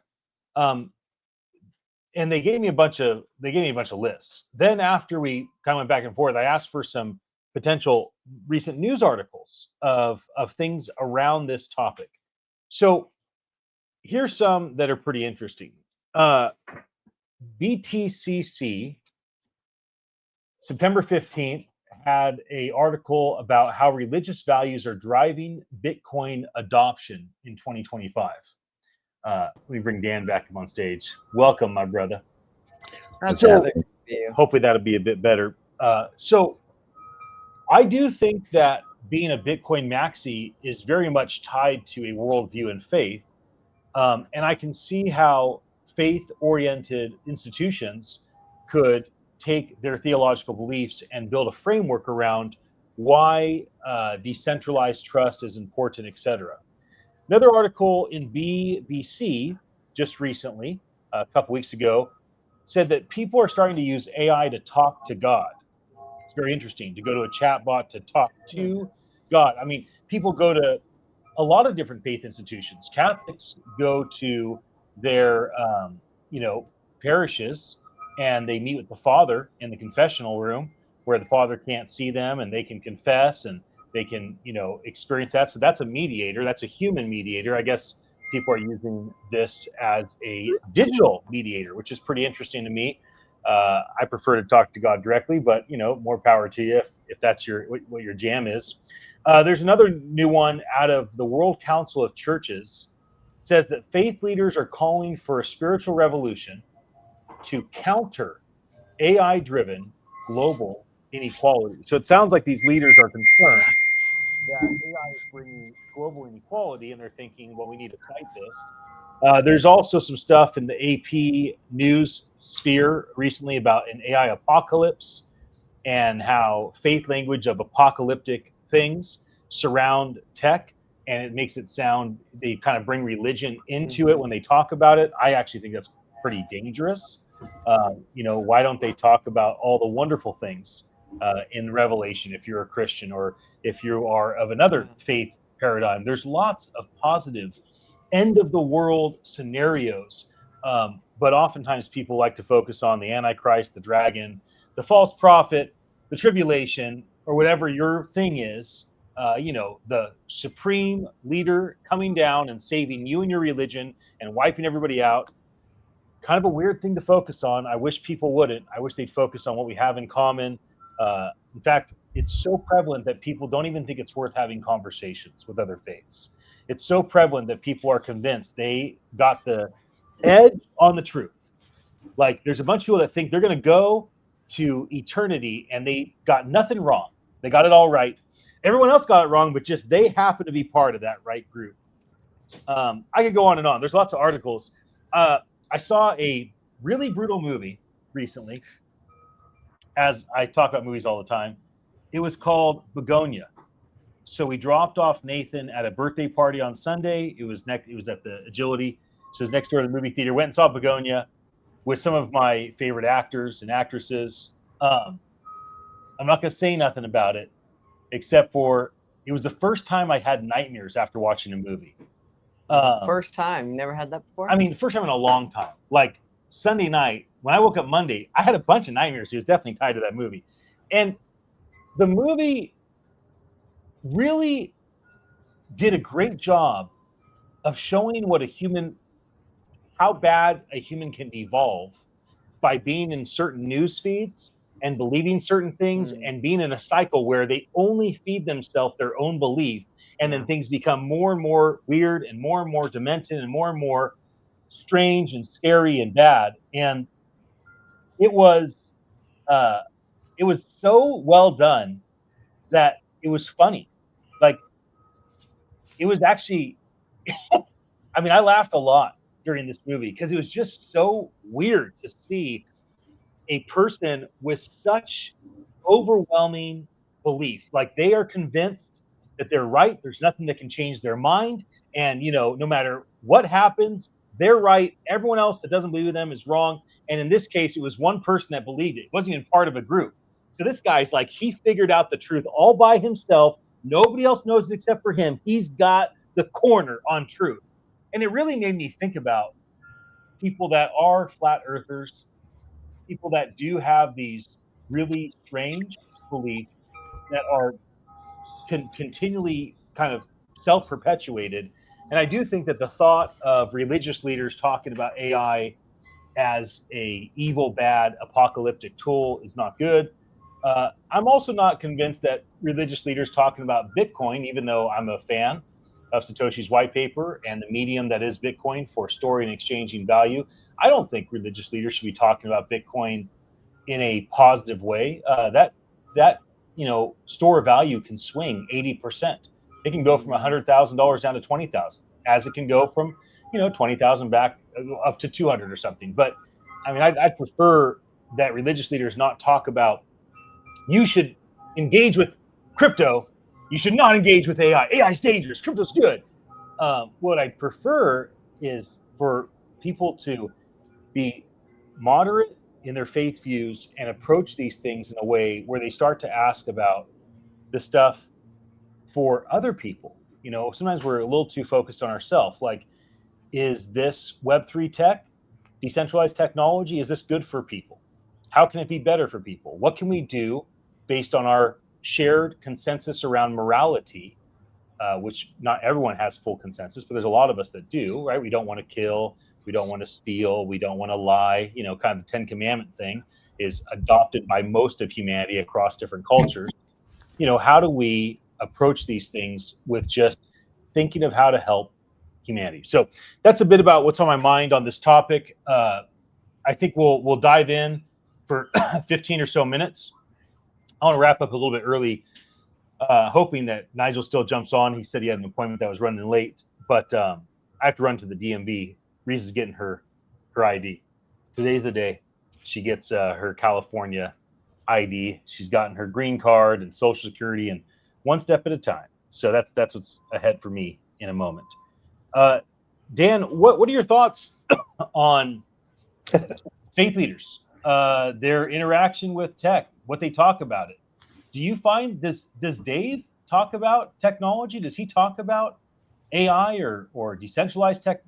And they gave me a bunch of lists. Then after we kind of went back and forth, I asked for some potential recent news articles of things around this topic. So here's some that are pretty interesting. BTCC, September 15th, had an article about how religious values are driving Bitcoin adoption in 2025. Let me bring Dan back up on stage. Welcome, my brother. So hopefully that'll be a bit better. So I do think that being a Bitcoin maxi is very much tied to a worldview and faith. And I can see how faith-oriented institutions could take their theological beliefs and build a framework around why decentralized trust is important, etc. Another article in BBC just recently, a couple weeks ago, said that people are starting to use AI to talk to God. It's very interesting to go to a chatbot to talk to God. I mean, people go to a lot of different faith institutions. Catholics go to their, parishes, and they meet with the father in the confessional room where the father can't see them, and they can confess and they can, experience that. So that's a mediator. That's a human mediator. I guess people are using this as a digital mediator, which is pretty interesting to me. I prefer to talk to God directly, but more power to you if that's what your jam is. There's another new one out of the World Council of Churches. It says that faith leaders are calling for a spiritual revolution to counter AI-driven global inequality. So it sounds like these leaders are concerned that AI is bringing global inequality, and they're thinking, well, we need to fight this. There's also some stuff in the AP news sphere recently about an AI apocalypse and how faith language of apocalyptic things surround tech, and it makes it sound, they kind of bring religion into it when they talk about it. I actually think that's pretty dangerous. Why don't they talk about all the wonderful things in Revelation if you're a Christian, or if you are of another faith paradigm? There's lots of positive end of the world scenarios, but oftentimes people like to focus on the Antichrist, the dragon, the false prophet, the tribulation, or whatever your thing is. The supreme leader coming down and saving you and your religion and wiping everybody out. Kind of a weird thing to focus on. I wish people wouldn't. I wish they'd focus on what we have in common. In fact, it's so prevalent that people don't even think it's worth having conversations with other faiths. It's so prevalent that people are convinced they got the edge on the truth. Like, there's a bunch of people that think they're going to go to eternity and they got nothing wrong. They got it all right. Everyone else got it wrong, but just they happen to be part of that right group. I could go on and on. There's lots of articles. I saw a really brutal movie recently, as I talk about movies all the time. It was called Begonia. So we dropped off Nathan at a birthday party on Sunday. It was at the Agility. So it was next door to the movie theater. Went and saw Begonia with some of my favorite actors and actresses. I'm not going to say nothing about it, except for it was the first time I had nightmares after watching a movie. First time? You never had that before? I mean, first time in a long time. Like Sunday night, when I woke up Monday, I had a bunch of nightmares. It was definitely tied to that movie. And the movie really did a great job of showing how bad a human can evolve by being in certain news feeds and believing certain things and being in a cycle where they only feed themselves their own belief. And then things become more and more weird and more demented and more strange and scary and bad. And it was so well done that it was funny. Like, it was actually, I mean, I laughed a lot during this movie because it was just so weird to see a person with such overwhelming belief. Like, they are convinced that they're right. There's nothing that can change their mind. And, no matter what happens, they're right. Everyone else that doesn't believe in them is wrong. And in this case, it was one person that believed it. It wasn't even part of a group. So this guy's like, he figured out the truth all by himself. Nobody else knows it except for him. He's got the corner on truth. And it really made me think about people that are flat earthers, people that do have these really strange beliefs that are continually kind of self-perpetuated. And I do think that the thought of religious leaders talking about AI as a evil, bad, apocalyptic tool is not good. I'm also not convinced that religious leaders talking about Bitcoin, even though I'm a fan of Satoshi's white paper and the medium that is Bitcoin for storing and exchanging value, I don't think religious leaders should be talking about Bitcoin in a positive way. That store of value can swing 80%. It can go from $100,000 down to 20,000, as it can go from 20,000 back up to 200 or something. But I mean, I'd prefer that religious leaders not talk about, you should engage with crypto, you should not engage with AI. AI is dangerous, crypto's good. What I'd prefer is for people to be moderate in their faith views and approach these things in a way where they start to ask about the stuff for other people. Sometimes we're a little too focused on ourselves. Like, is this Web3 tech, decentralized technology, is this good for people? How can it be better for people? What can we do based on our shared consensus around morality which not everyone has full consensus, but there's a lot of us that do, right? We don't want to kill, we don't want to steal, we don't want to lie. Kind of the 10 Commandment thing is adopted by most of humanity across different cultures. How do we approach these things with just thinking of how to help humanity? So that's a bit about what's on my mind on this topic. I think we'll dive in for 15 or so minutes. I want to wrap up a little bit early, hoping that Nigel still jumps on. He said he had an appointment that was running late, but I have to run to the DMV. Reese's getting her ID. Today's the day she gets her California ID. She's gotten her green card and Social Security, and one step at a time. So that's what's ahead for me in a moment. Dan, what are your thoughts on faith leaders, their interaction with tech, what they talk about it? Do you find does Dave talk about technology? Does he talk about AI or decentralized tech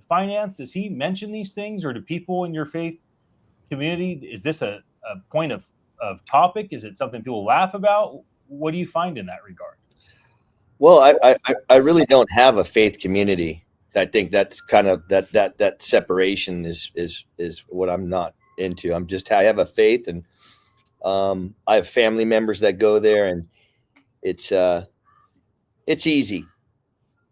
finance? Does he mention these things, or do people in your faith community? Is this a point of topic? Is it something people laugh about? What do you find in that regard? Well, I really don't have a faith community. I think that's kind of that separation is what I'm not into. I have a faith, and I have family members that go there, and it's easy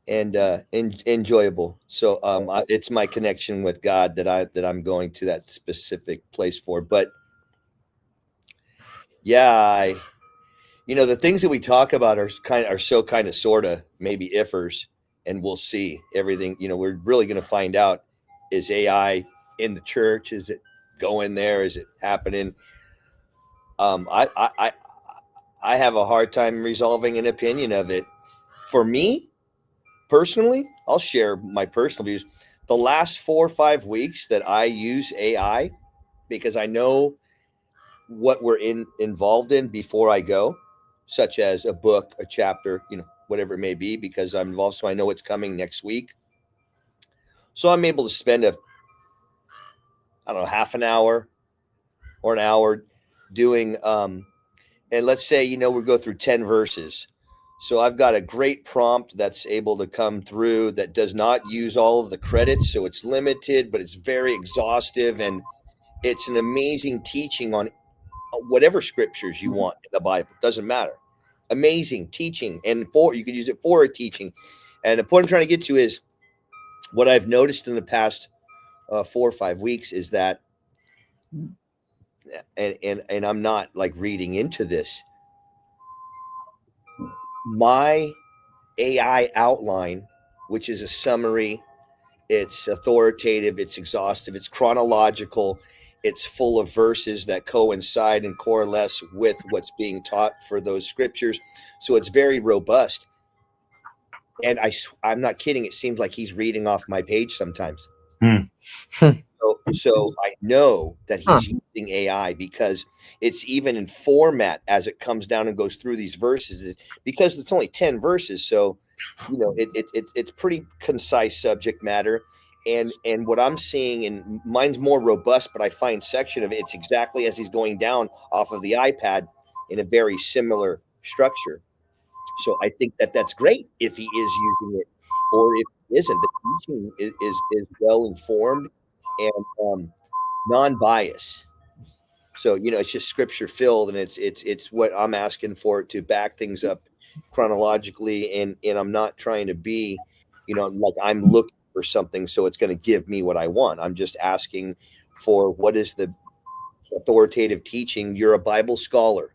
and enjoyable. So it's my connection with God that I'm going to that specific place for. But yeah, the things that we talk about are so kind of sort of maybe ifers, and we'll see everything. We're really going to find out, is AI in the church? Is it going there? Is it happening? I have a hard time resolving an opinion of it. For me personally, I'll share my personal views. The last 4 or 5 weeks that I use AI, because I know what we're involved in before I go, such as a book, a chapter, whatever it may be, because I'm involved, so I know what's coming next week. So I'm able to spend half an hour or an hour doing, and let's say, we go through 10 verses. So I've got a great prompt that's able to come through that does not use all of the credits. So it's limited, but it's very exhaustive, and it's an amazing teaching on whatever scriptures you want in the Bible. Doesn't matter. Amazing teaching, and you could use it for a teaching. And the point I'm trying to get to is what I've noticed in the past 4 or 5 weeks is that, and I'm not like reading into this, my AI outline, which is a summary, it's authoritative, it's exhaustive, it's chronological, it's full of verses that coincide and coalesce with what's being taught for those scriptures. So it's very robust. And I'm not kidding. It seems like he's reading off my page sometimes. So I know that he's using AI, because it's even in format as it comes down and goes through these verses, because it's only 10 verses. So, it's pretty concise subject matter. And what I'm seeing, and mine's more robust, but I find section of it, it's exactly as he's going down off of the iPad in a very similar structure. So I think that's great if he is using it, or if he isn't. The teaching is well informed and non-bias. So it's just scripture filled, and it's what I'm asking for it to back things up chronologically, and I'm not trying to be, like I'm looking for something so it's going to give me what I want. I'm just asking for what is the authoritative teaching. You're a Bible scholar.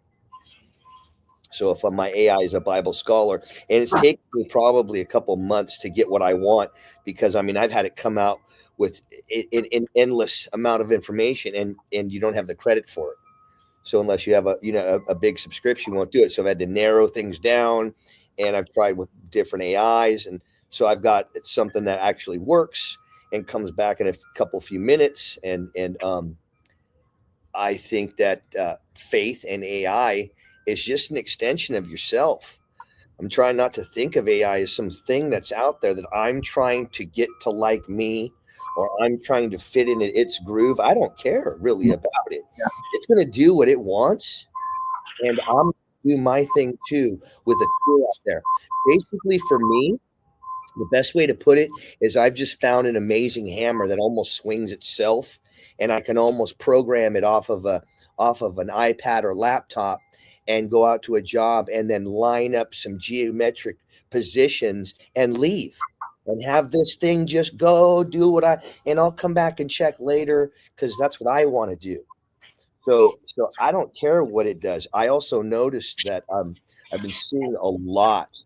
So if my AI is a Bible scholar, and it's taken me probably a couple months to get what I want, because I've had it come out with an endless amount of information, and you don't have the credit for it. So unless you have a big subscription, you won't do it. So I've had to narrow things down, and I've tried with different AIs, and so I've got something that actually works and comes back in a few minutes. And I think that faith and AI is just an extension of yourself. I'm trying not to think of AI as something that's out there that I'm trying to get to like me, or I'm trying to fit in its groove. I don't care really about it. Yeah. It's going to do what it wants, and I'm do my thing too with a tool out there. Basically, for me, the best way to put it is I've just found an amazing hammer that almost swings itself, and I can almost program it off of an iPad or laptop and go out to a job and then line up some geometric positions and leave and have this thing just go do and I'll come back and check later because that's what I want to do. So I don't care what it does. I also noticed that I've been seeing a lot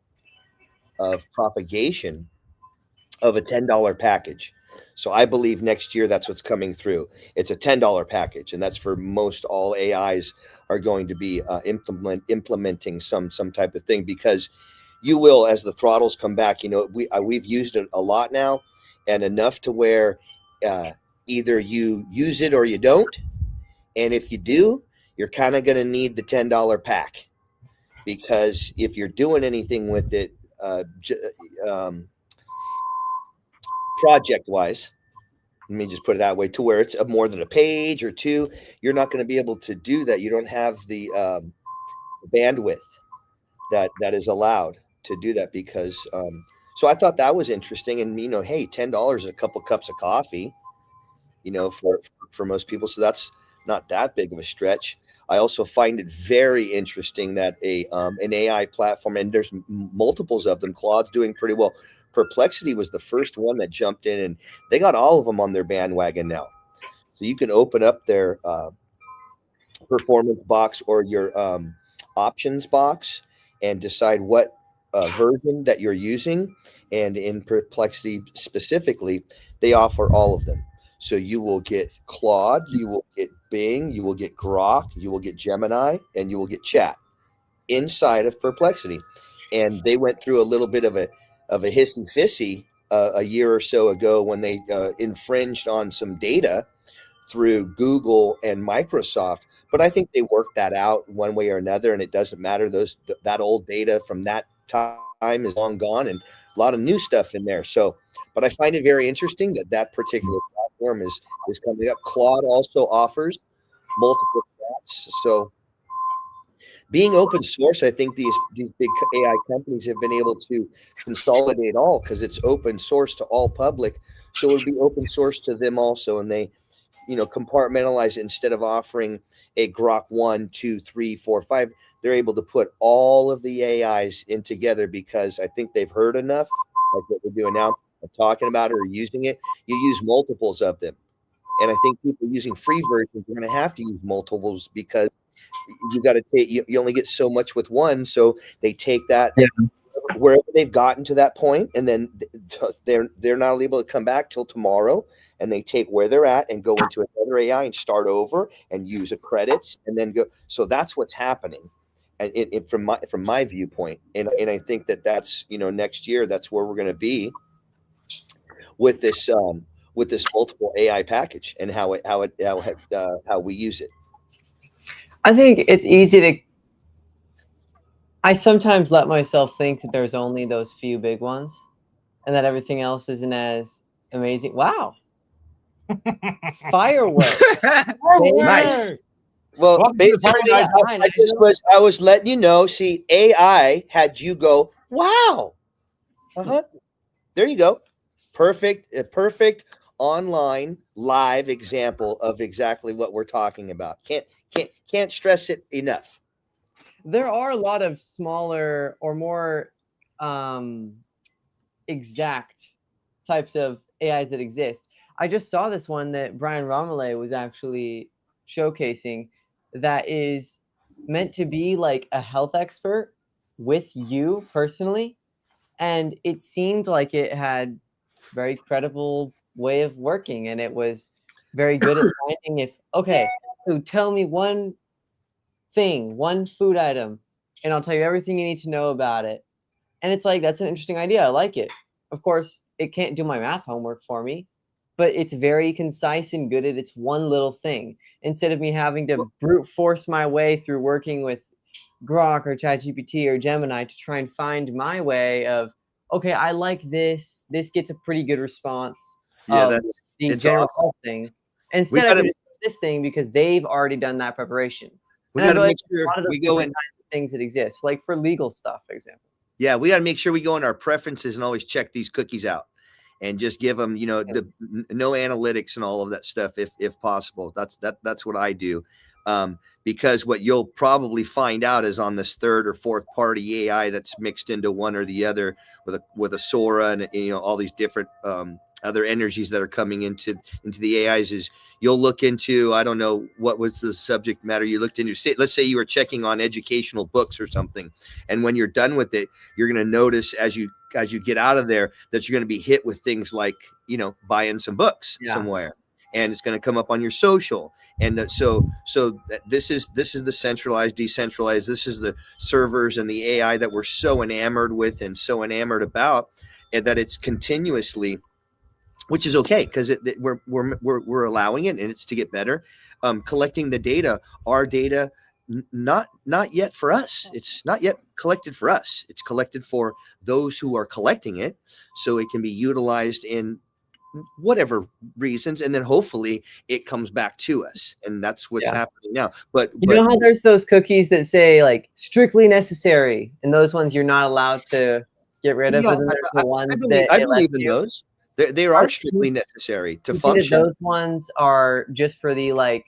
of propagation of a $10 package. So I believe next year that's what's coming through. It's a $10 package, and that's for most all AIs are going to be implementing some type of thing, because you will, as the throttles come back, we've used it a lot now, and enough to where either you use it or you don't. And if you do, you're kind of going to need the $10 pack, because if you're doing anything with it, project wise, let me just put it that way, to where it's more than a page or two, you're not going to be able to do that. You don't have the bandwidth that is allowed to do that, because so I thought that was interesting. And hey, $10 is a couple cups of coffee, for most people, so that's not that big of a stretch. I also find it very interesting that an AI platform, and there's multiples of them, Claude's doing pretty well. Perplexity was the first one that jumped in, and they got all of them on their bandwagon now. So you can open up their performance box or your options box and decide what version that you're using. And in Perplexity specifically, they offer all of them. So you will get Claude, you will get Bing, you will get Grok, you will get Gemini, and you will get Chat inside of Perplexity. And they went through a little bit of a hissy fissy a year or so ago when they infringed on some data through Google and Microsoft. But I think they worked that out one way or another, and it doesn't matter. That old data from that time is long gone, and a lot of new stuff in there. So, but I find it very interesting that particular platform is coming up. Claude also offers multiple chats. So being open source, I think these big AI companies have been able to consolidate all, because it's open source to all public. So it would be open source to them also. And they, compartmentalize it. Instead of offering a Grok 1, 2, 3, 4, 5, they're able to put all of the AIs in together, because I think they've heard enough, like what we're doing now, of talking about it or using it. You use multiples of them. And I think people using free versions are going to have to use multiples, because you got to take, you only get so much with one. So they take that wherever they've gotten to that point, and then they're not able to come back till tomorrow, and they take where they're at and go into another AI and start over and use the credits and then go. So that's what's happening. And from my viewpoint, and I think that's next year, that's where we're going to be with this multiple AI package and how we use it. I think it's easy I sometimes let myself think that there's only those few big ones, and that everything else isn't as amazing. Wow. Fireworks. Nice. Well, basically, I was letting you know. See, AI had you go, wow. There you go. Perfect. A perfect online live example of exactly what we're talking about. Can't stress it enough. There are a lot of smaller or more exact types of AIs that exist. I just saw this one that Brian Romiley was actually showcasing that is meant to be like a health expert with you personally. And it seemed like it had very credible way of working, and it was very good at finding so tell me one food item, and I'll tell you everything you need to know about it. And it's like, that's an interesting idea. I like it. Of course, it can't do my math homework for me, but it's very concise and good at its one little thing. Instead of me having to brute force my way through working with Grok or ChatGPT or Gemini to try and find my way of, okay, I like this. This gets a pretty good response. Yeah, that's the general health thing. Instead of this thing, because they've already done that preparation. We got to make sure we go in. things that exist, like for legal stuff, for example. Yeah, we got to make sure we go in our preferences and always check these cookies out, and just give them, you know, no analytics and all of that stuff if possible. That's what I do, because what you'll probably find out is on this third or fourth party AI that's mixed into one or the other with a Sora and, you know, all these different other energies that are coming into the AIs. Is you'll look into, I don't know what was the subject matter you looked into. Let's say you were checking on educational books or something, and when you're done with it, you're going to notice as you get out of there that you're going to be hit with things like, you know, buying some books somewhere, and it's going to come up on your social. And so this is the centralized, decentralized. This is the servers and the AI that we're so enamored with and so enamored about, and that it's continuously, which is okay, because we're allowing it, and it's to get better. Collecting the data, our data, not yet for us. It's not yet collected for us. It's collected for those who are collecting it, so it can be utilized in whatever reasons, and then hopefully it comes back to us, and that's what's happening now. But you know how there's those cookies that say like strictly necessary, and those ones you're not allowed to get rid of. Yeah, I believe in those. They are strictly necessary to function. Those ones are just for the like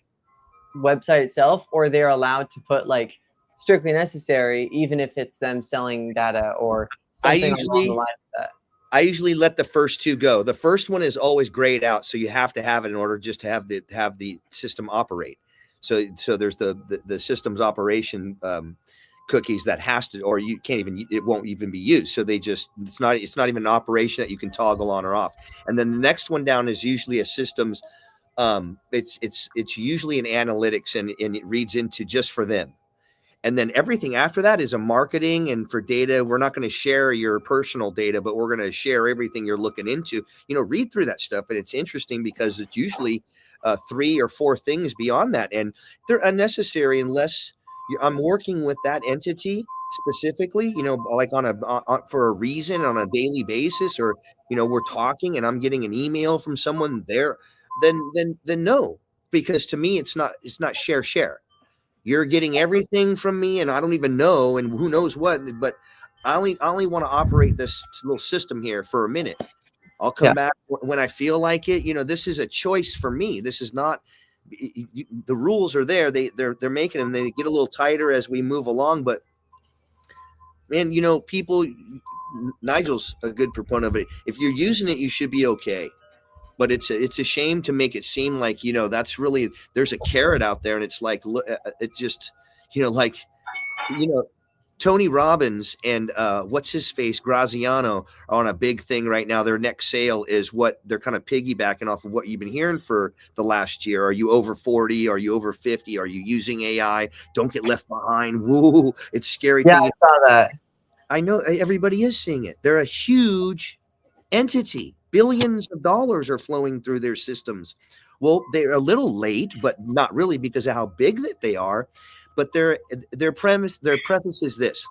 website itself, or they're allowed to put like strictly necessary even if it's them selling data or something along the lines of that. I usually let the first two go. The first one is always grayed out, so you have to have it in order just to have the system operate. So there's the systems operation cookies that has to, or you can't even, it won't even be used. So it's not even an operation that you can toggle on or off. And then the next one down is usually a systems. It's usually an analytics, and it reads into just for them. And then everything after that is a marketing and for data. We're not going to share your personal data, but we're going to share everything you're looking into. You know, read through that stuff. And it's interesting because it's usually 3 or 4 things beyond that. And they're unnecessary unless I'm working with that entity specifically, you know, like for a reason on a daily basis, or, you know, we're talking and I'm getting an email from someone there, then no, because to me, it's not share. You're getting everything from me, and I don't even know, and who knows what, but I only want to operate this little system here for a minute. I'll come back when I feel like it. You know, this is a choice for me. This is not, the rules are there. They're making them. They get a little tighter as we move along, but man, you know, people, Nigel's a good proponent of it. If you're using it, you should be okay. But it's a shame to make it seem like, you know, that's really, there's a carrot out there, and it's like, it just, you know, like, you know, Tony Robbins and what's his face, Graziano, are on a big thing right now. Their next sale is what they're kind of piggybacking off of what you've been hearing for the last year. Are you over 40? Are you over 50? Are you using AI? Don't get left behind. Woo, it's scary. Yeah, I saw that. I know everybody is seeing it. They're a huge entity. Billions of dollars are flowing through their systems. Well, they're a little late, but not really because of how big that they are. But their preface is this: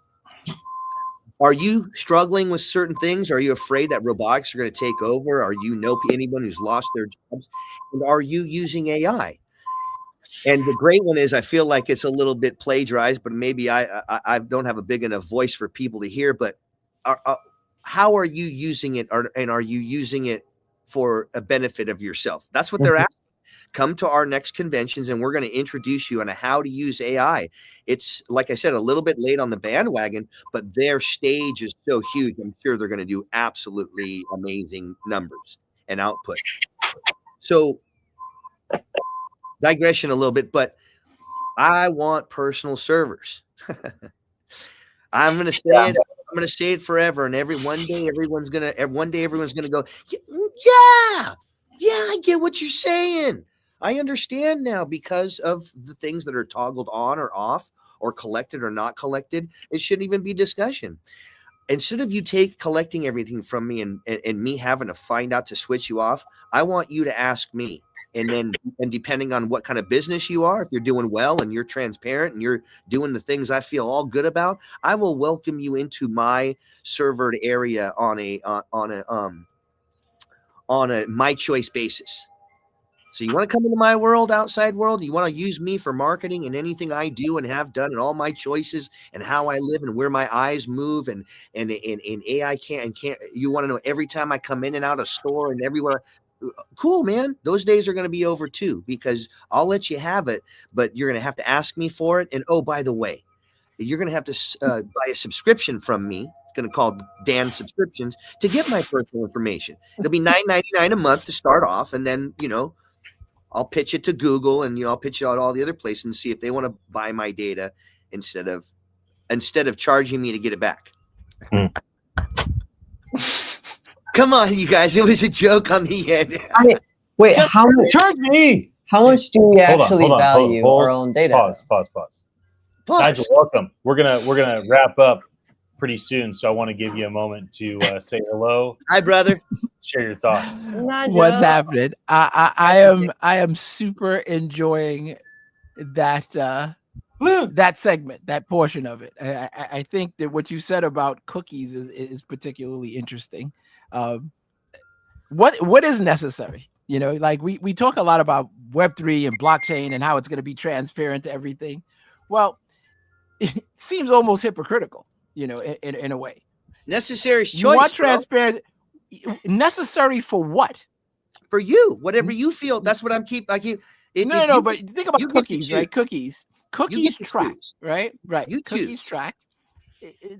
are you struggling with certain things? Are you afraid that robotics are going to take over? Are you know anyone who's lost their jobs? And are you using AI? And the great one is, I feel like it's a little bit plagiarized, but maybe I don't have a big enough voice for people to hear. But how are you using it, and are you using it for a benefit of yourself? That's what they're asking. Come to our next conventions, and we're going to introduce you on how to use AI. It's, like I said, a little bit late on the bandwagon, but their stage is so huge. I'm sure they're going to do absolutely amazing numbers and output. So, digression a little bit, but I want personal servers. I'm going to say it. I'm going to say it forever, and one day everyone's going to go, yeah, I get what you're saying. I understand now, because of the things that are toggled on or off, or collected or not collected. It shouldn't even be discussion. Instead of you collecting everything from me and me having to find out to switch you off, I want you to ask me. And depending on what kind of business you are, if you're doing well and you're transparent and you're doing the things I feel all good about, I will welcome you into my servered area on a my choice basis. So you want to come into my world, outside world? You want to use me for marketing and anything I do and have done and all my choices and how I live and where my eyes move and AI can't you want to know every time I come in and out of store and everywhere. Cool, man. Those days are going to be over too, because I'll let you have it, but you're going to have to ask me for it. And oh, by the way, you're going to have to buy a subscription from me. It's going to call Dan Subscriptions to get my personal information. It'll be $9.99 a month to start off, and then I'll pitch it to Google, and I'll pitch it out all the other places and see if they want to buy my data instead of charging me to get it back. Come on, you guys! It was a joke on the end. Wait, how much? Charge me. How much do we actually value hold our own data? Pause. Nigel, welcome. We're gonna wrap up pretty soon, so I want to give you a moment to say hello. Hi, brother. Share your thoughts. What's happening? I am super enjoying that that segment, that portion of it. I think that what you said about cookies is particularly interesting. What is necessary? Like we talk a lot about Web3 and blockchain and how it's going to be transparent to everything. Well, it seems almost hypocritical, in a way. Necessary choice. You want transparency. Necessary for what? For you, whatever you feel. That's what I keep. But think about cookies, right? Cookies track, right? Right. Cookies track.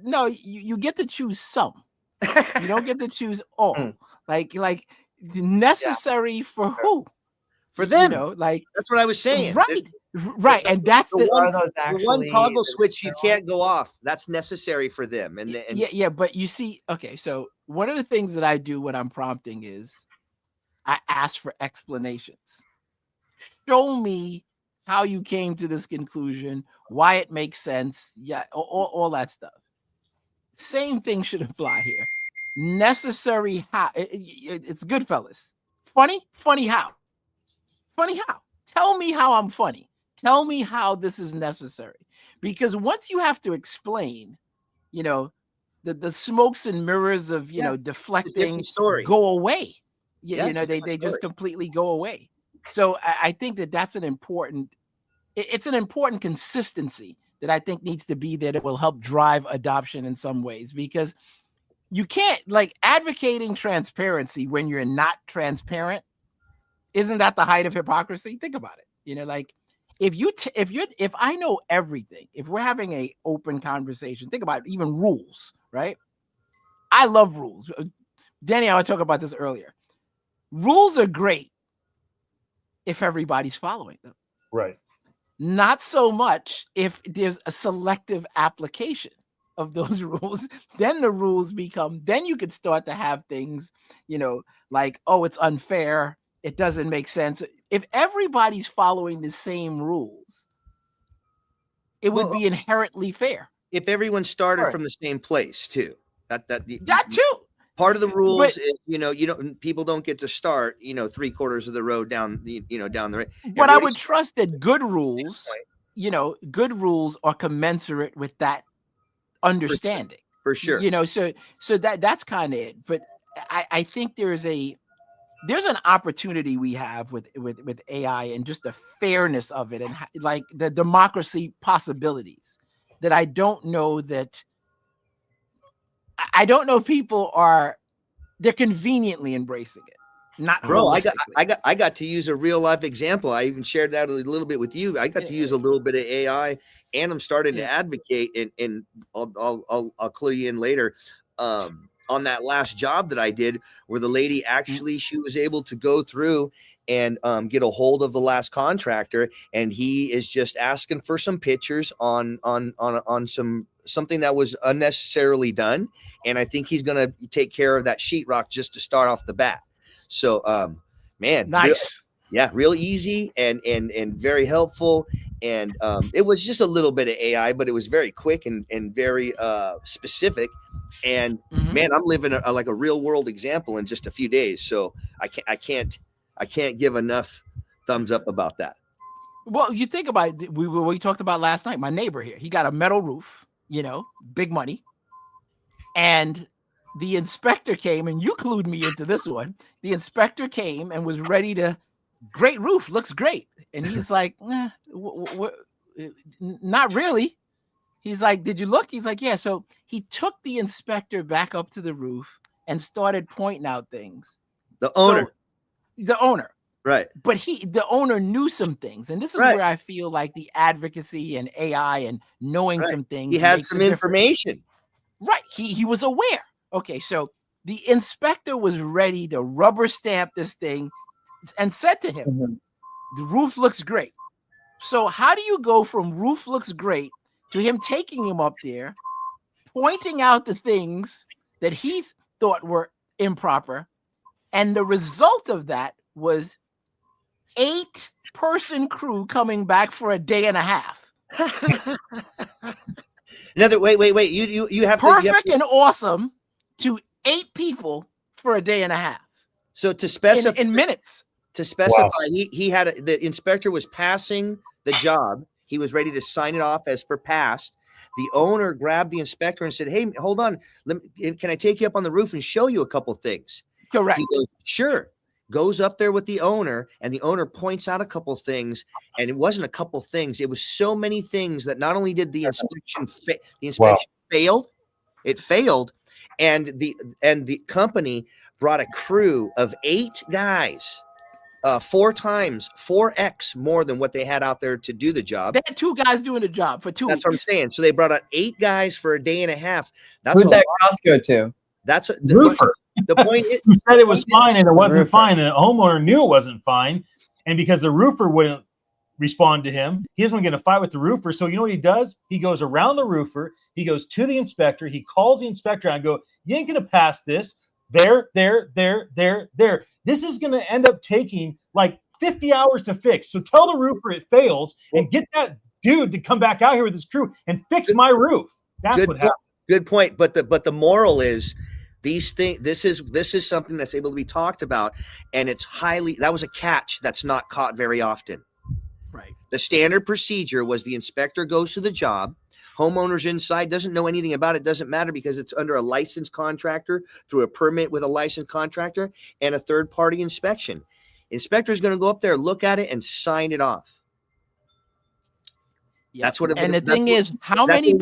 No, you get to choose some. You don't get to choose all. Like necessary for who? For them. That's what I was saying. Right. And that's the one toggle switch you can't go off. That's necessary for them. And yeah. But you see, okay, so one of the things that I do when I'm prompting is I ask for explanations. Show me how you came to this conclusion, why it makes sense. Yeah, all that stuff. Same thing should apply here. Necessary how? It's Goodfellas. Funny how? Funny how? Tell me how I'm funny. Tell me how this is necessary. Because once you have to explain, the smokes and mirrors of deflecting go away. They just completely go away. So I think that's an important consistency that I think needs to be there that will help drive adoption in some ways, because you can't advocating transparency when you're not transparent. Isn't that the height of hypocrisy? Think about it. If I know everything, if we're having a open conversation, think about it, even rules, right? I love rules. Danny, I was talking about this earlier. Rules are great if everybody's following them. Right. Not so much if there's a selective application of those rules. Then the rules then you could start to have things, like, oh, it's unfair. It doesn't make sense. If everybody's following the same rules, it would be inherently fair. If everyone started from the same place too. That too. Part of the rules is, people don't get to start, 3/4 of the road down, down the road. But I would trust that good rules are commensurate with that understanding. For sure. So that's kind of it. But I think there's an opportunity we have with AI and just the fairness of it and like the democracy possibilities that I don't know people they're conveniently embracing it. Not bro, I got to use a real life example. I even shared that a little bit with you. I got to use a little bit of AI, and I'm starting to advocate, and I'll clue you in later. On that last job that I did, where the lady actually, she was able to go through and get a hold of the last contractor, and he is just asking for some pictures on something that was unnecessarily done, and I think he's gonna take care of that sheetrock just to start off the bat. So man, nice. Real easy and very helpful. And it was just a little bit of AI, but it was very quick and very specific. And man, I'm living like a real world example in just a few days. So I can't give enough thumbs up about that. Well, you think about it, we talked about last night. My neighbor here, he got a metal roof, big money, and the inspector came, and you clued me into this one. The inspector came and was ready to great roof, looks great. And he's like, not really. He's like, did you look? He's like, yeah. So he took the inspector back up to the roof and started pointing out things. The owner. So, the owner. Right. But the owner knew some things. And this is Right. where I feel like the advocacy and AI and knowing Right. some things. He had makes a some difference. information. Right. He was aware. Okay. So the inspector was ready to rubber stamp this thing and said to him, the roof looks great. So how do you go from roof looks great to him taking him up there, pointing out the things that he thought were improper? And the result of that was 8-person crew coming back for a day and a half. Another wait. You have Perfect to, and awesome to 8 people for a day and a half. So to specify in minutes. To specify, he had the inspector was passing the job. He was ready to sign it off as for passed. The owner grabbed the inspector and said, "Hey, hold on. Can I take you up on the roof and show you a couple things?" Correct. He goes, "Sure." Goes up there with the owner, and the owner points out a couple things, and it wasn't a couple things. It was so many things that not only did the inspection failed, it failed, and the company brought a crew of 8 guys. 4x more than what they had out there to do the job. They had 2 guys doing the job for 2 weeks. That's what I'm saying. So they brought out 8 guys for a day and a half. That's Who'd that cost go to? That's a roofer. The point is, he said it was fine and it wasn't fine. And the homeowner knew it wasn't fine. And because the roofer wouldn't respond to him, he doesn't want to get in a fight with the roofer. So you know what he does? He goes around the roofer. He goes to the inspector. He calls the inspector out and go, "You ain't going to pass this. There. This is going to end up taking like 50 hours to fix. So tell the roofer it fails and get that dude to come back out here with his crew and fix my roof." That's what happened. Good point. But the moral is these things. This is something that's able to be talked about, and it's that was a catch that's not caught very often. Right. The standard procedure was the inspector goes to the job. Homeowners inside doesn't know anything about it. Doesn't matter because it's under a licensed contractor through a permit with a licensed contractor and a third-party inspection. Inspector is going to go up there, look at it, and sign it off. Yep. That's what. And the thing is, how many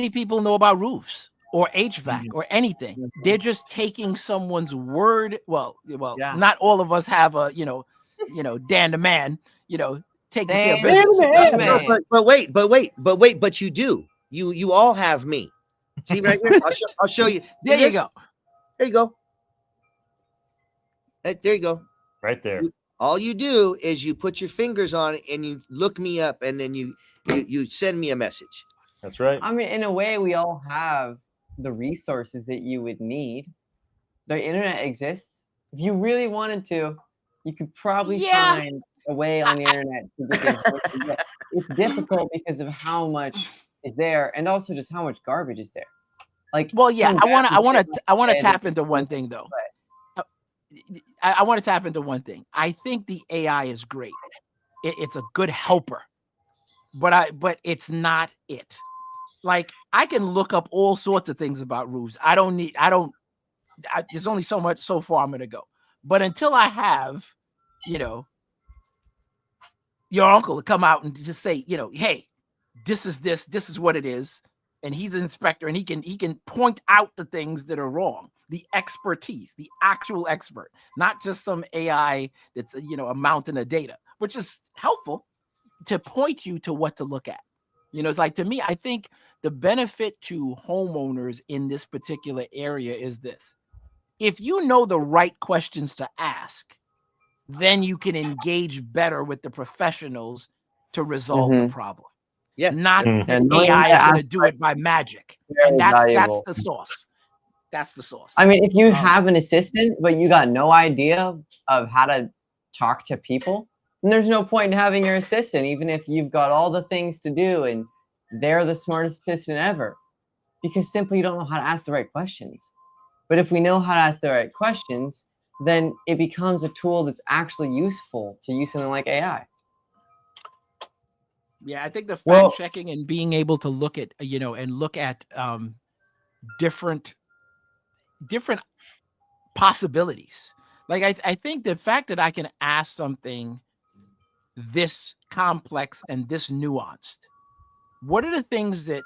people know about roofs or HVAC or anything? They're just taking someone's word. Well, not all of us have a Dan the man, taking care of business. But you do. You all have me. See right here. I'll show you. There you go. There you go. There you go. Right there. All you do is you put your fingers on it and you look me up and then you send me a message. That's right. I mean, in a way, we all have the resources that you would need. The internet exists. If you really wanted to, you could probably find a way on the internet to get the it's difficult because of how much is there and also just how much garbage is there. Like, well, yeah, I want to tap into one thing though. I want to tap into one thing. I think the AI is great. It's a good helper, but it's not it. Like, I can look up all sorts of things about roofs. There's only so far I'm going to go. But until I have, your uncle to come out and just say, hey, this is what it is. And he's an inspector and he can point out the things that are wrong. The expertise, the actual expert, not just some AI that's, a mountain of data, which is helpful to point you to what to look at. It's like, to me, I think the benefit to homeowners in this particular area is this. If you know the right questions to ask, then you can engage better with the professionals to resolve the problem. Yeah. Not that AI is going to do it by magic. And that's the sauce. That's the sauce. I mean, if you have an assistant, but you got no idea of how to talk to people, then there's no point in having your assistant, even if you've got all the things to do and they're the smartest assistant ever, because simply you don't know how to ask the right questions. But if we know how to ask the right questions, then it becomes a tool that's actually useful to use something like AI. Yeah, I think the fact checking and being able to look at, and look at different possibilities. Like I think the fact that I can ask something this complex and this nuanced, what are the things that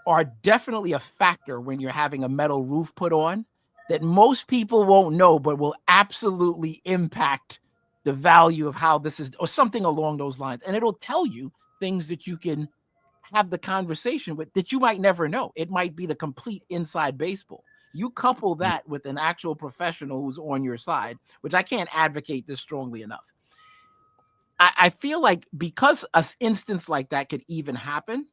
are definitely a factor when you're having a metal roof put on that most people won't know, but will absolutely impact the value of how this is, or something along those lines. And it'll tell you things that you can have the conversation with that you might never know. It might be the complete inside baseball. You couple that with an actual professional who's on your side, which I can't advocate this strongly enough. I feel like because an instance like that could even happen,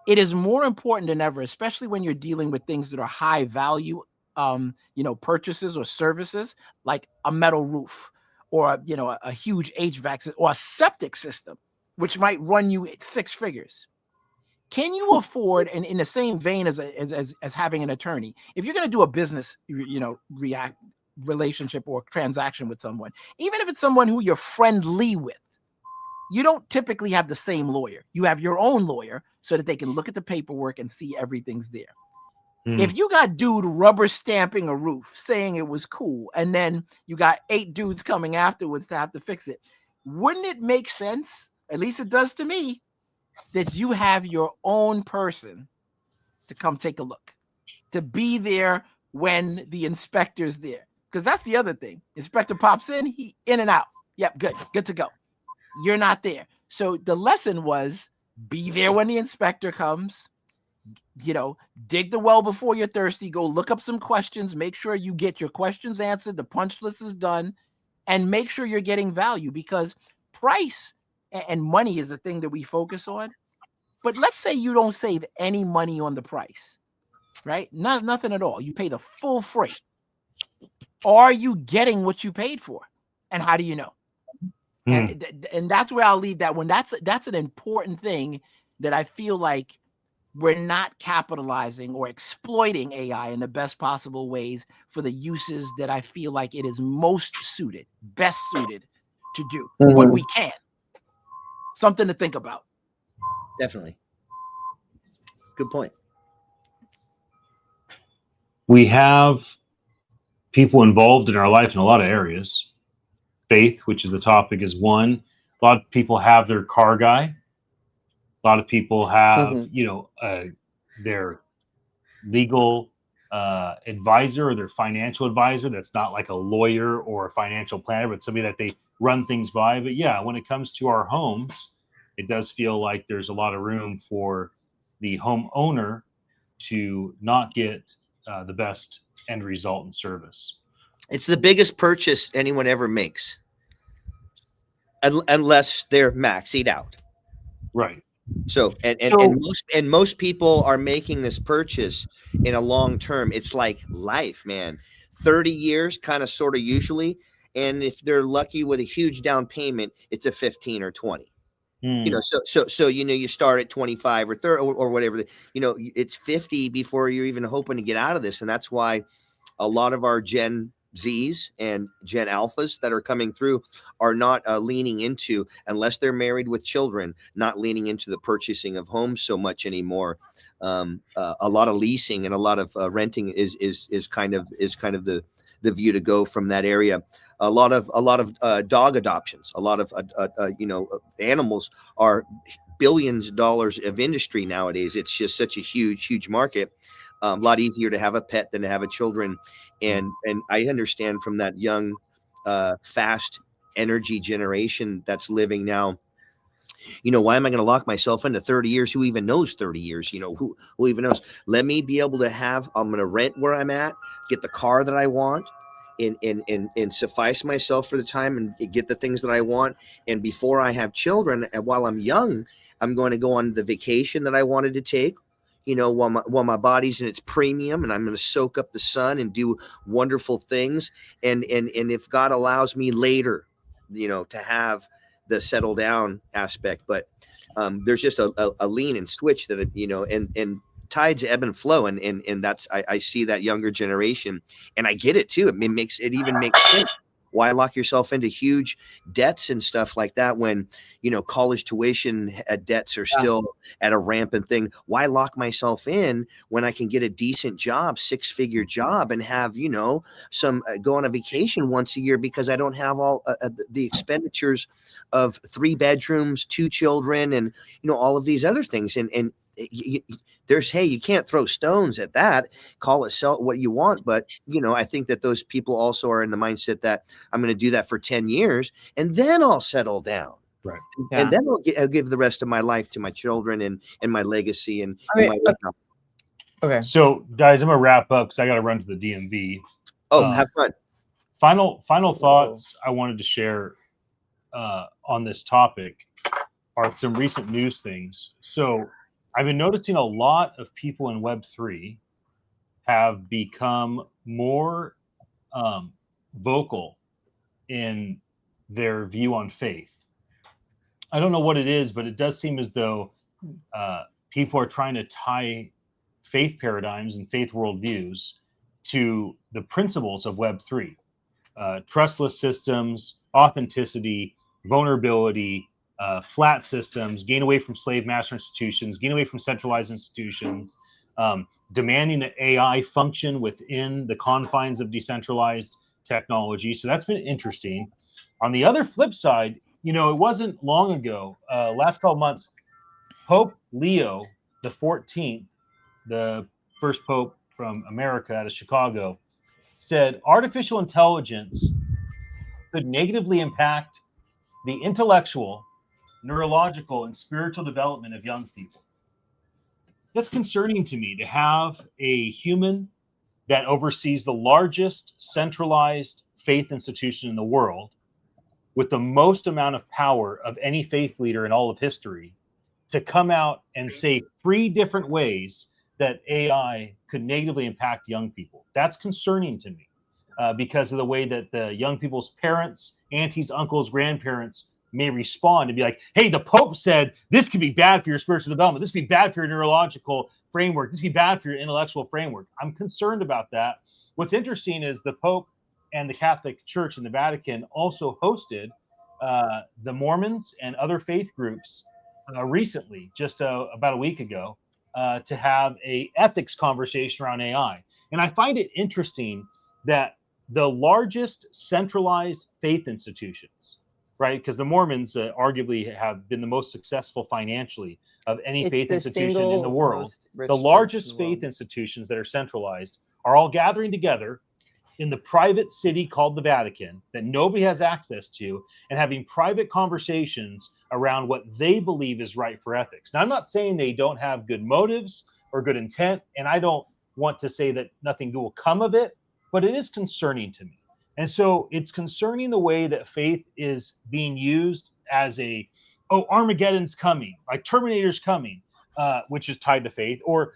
it is more important than ever, especially when you're dealing with things that are high value, purchases or services, like a metal roof or, a huge HVAC system or a septic system, which might run you 6 figures. Can you afford, and in the same vein as having an attorney, if you're going to do a business, relationship or transaction with someone, even if it's someone who you're friendly with, you don't typically have the same lawyer. You have your own lawyer so that they can look at the paperwork and see everything's there. If you got dude rubber stamping a roof saying it was cool, and then you got 8 dudes coming afterwards to have to fix it, wouldn't it make sense, at least it does to me, that you have your own person to come take a look, to be there when the inspector's there? Because that's the other thing. Inspector pops in, he in and out. Yep, good to go. You're not there. So the lesson was, be there when the inspector comes, dig the well before you're thirsty, go look up some questions, make sure you get your questions answered, the punch list is done, and make sure you're getting value, because price and money is the thing that we focus on. But let's say you don't save any money on the price, right? Nothing at all. You pay the full freight. Are you getting what you paid for? And how do you know? And that's where I'll leave that one. That's an important thing that I feel like we're not capitalizing or exploiting AI in the best possible ways for the uses that I feel like it is best suited to do. But we can. Something to think about. Definitely. Good point. We have people involved in our life in a lot of areas. Faith, which is the topic, is one. A lot of people have their car guy. A lot of people have, their legal advisor or their financial advisor that's not like a lawyer or a financial planner, but somebody that they run things by. But yeah, when it comes to our homes, it does feel like there's a lot of room for the homeowner to not get the best end result and service. It's the biggest purchase anyone ever makes, unless they're maxed out. Right. So and most people are making this purchase in a long term. It's like life, man. 30 years, kind of, sort of, usually. And if they're lucky with a huge down payment, it's a 15 or 20. So you start at 25 or 30 or whatever. It's 50 before you're even hoping to get out of this. And that's why a lot of our Gen Zs and Gen Alphas that are coming through are not leaning into, unless they're married with children, not leaning into the purchasing of homes so much anymore. A lot of leasing and a lot of renting is kind of the view to go from that area. A lot of dog adoptions, a lot of animals are billions of dollars of industry nowadays. It's just such a huge market. A lot easier to have a pet than to have a children. And I understand from that young, fast energy generation that's living now, why am I going to lock myself into 30 years? Who even knows 30 years? Who even knows? Let me be able to I'm going to rent where I'm at, get the car that I want, and suffice myself for the time and get the things that I want. And before I have children, and while I'm young, I'm going to go on the vacation that I wanted to take, while my body's in its premium, and I'm going to soak up the sun and do wonderful things. And if God allows me later, to have the settle down aspect, but there's just a lean and switch that, and tides ebb and flow. And that's, I see that younger generation, and I get it too. It even makes sense. Why lock yourself into huge debts and stuff like that when, college tuition debts are still at a rampant thing? Why lock myself in when I can get a decent job, 6-figure job, and have, some go on a vacation once a year because I don't have all the expenditures of 3 bedrooms, 2 children, and, all of these other things. And you can't throw stones at that. Call it what you want. But, I think that those people also are in the mindset that I'm going to do that for 10 years and then I'll settle down. Right. Yeah. And then I'll give the rest of my life to my children and my legacy and my Okay. So, guys, I'm going to wrap up because I got to run to the DMV. have fun. Final thoughts I wanted to share on this topic are some recent news things. So I've been noticing a lot of people in Web3 have become more vocal in their view on faith. I don't know what it is, but it does seem as though people are trying to tie faith paradigms and faith worldviews to the principles of Web3. Trustless systems, authenticity, vulnerability, flat systems, gain away from slave master institutions, gain away from centralized institutions, demanding that AI function within the confines of decentralized technology. So that's been interesting. On the other flip side, it wasn't long ago, last couple months, Pope Leo the 14th, the first pope from America out of Chicago, said artificial intelligence could negatively impact the intellectual, neurological, and spiritual development of young people. That's concerning to me, to have a human that oversees the largest centralized faith institution in the world with the most amount of power of any faith leader in all of history to come out and say 3 different ways that AI could negatively impact young people. That's concerning to me because of the way that the young people's parents, aunties, uncles, grandparents may respond and be like, hey, the Pope said this could be bad for your spiritual development. This could be bad for your neurological framework. This could be bad for your intellectual framework. I'm concerned about that. What's interesting is the Pope and the Catholic Church in the Vatican also hosted the Mormons and other faith groups recently, just about a week ago, to have a ethics conversation around AI. And I find it interesting that the largest centralized faith institutions, right? Because the Mormons arguably have been the most successful financially of any faith institution in the world. The largest faith institutions that are centralized are all gathering together in the private city called the Vatican that nobody has access to and having private conversations around what they believe is right for ethics. Now, I'm not saying they don't have good motives or good intent, and I don't want to say that nothing will come of it, but it is concerning to me. And so it's concerning the way that faith is being used as Armageddon's coming, like Terminator's coming, which is tied to faith, or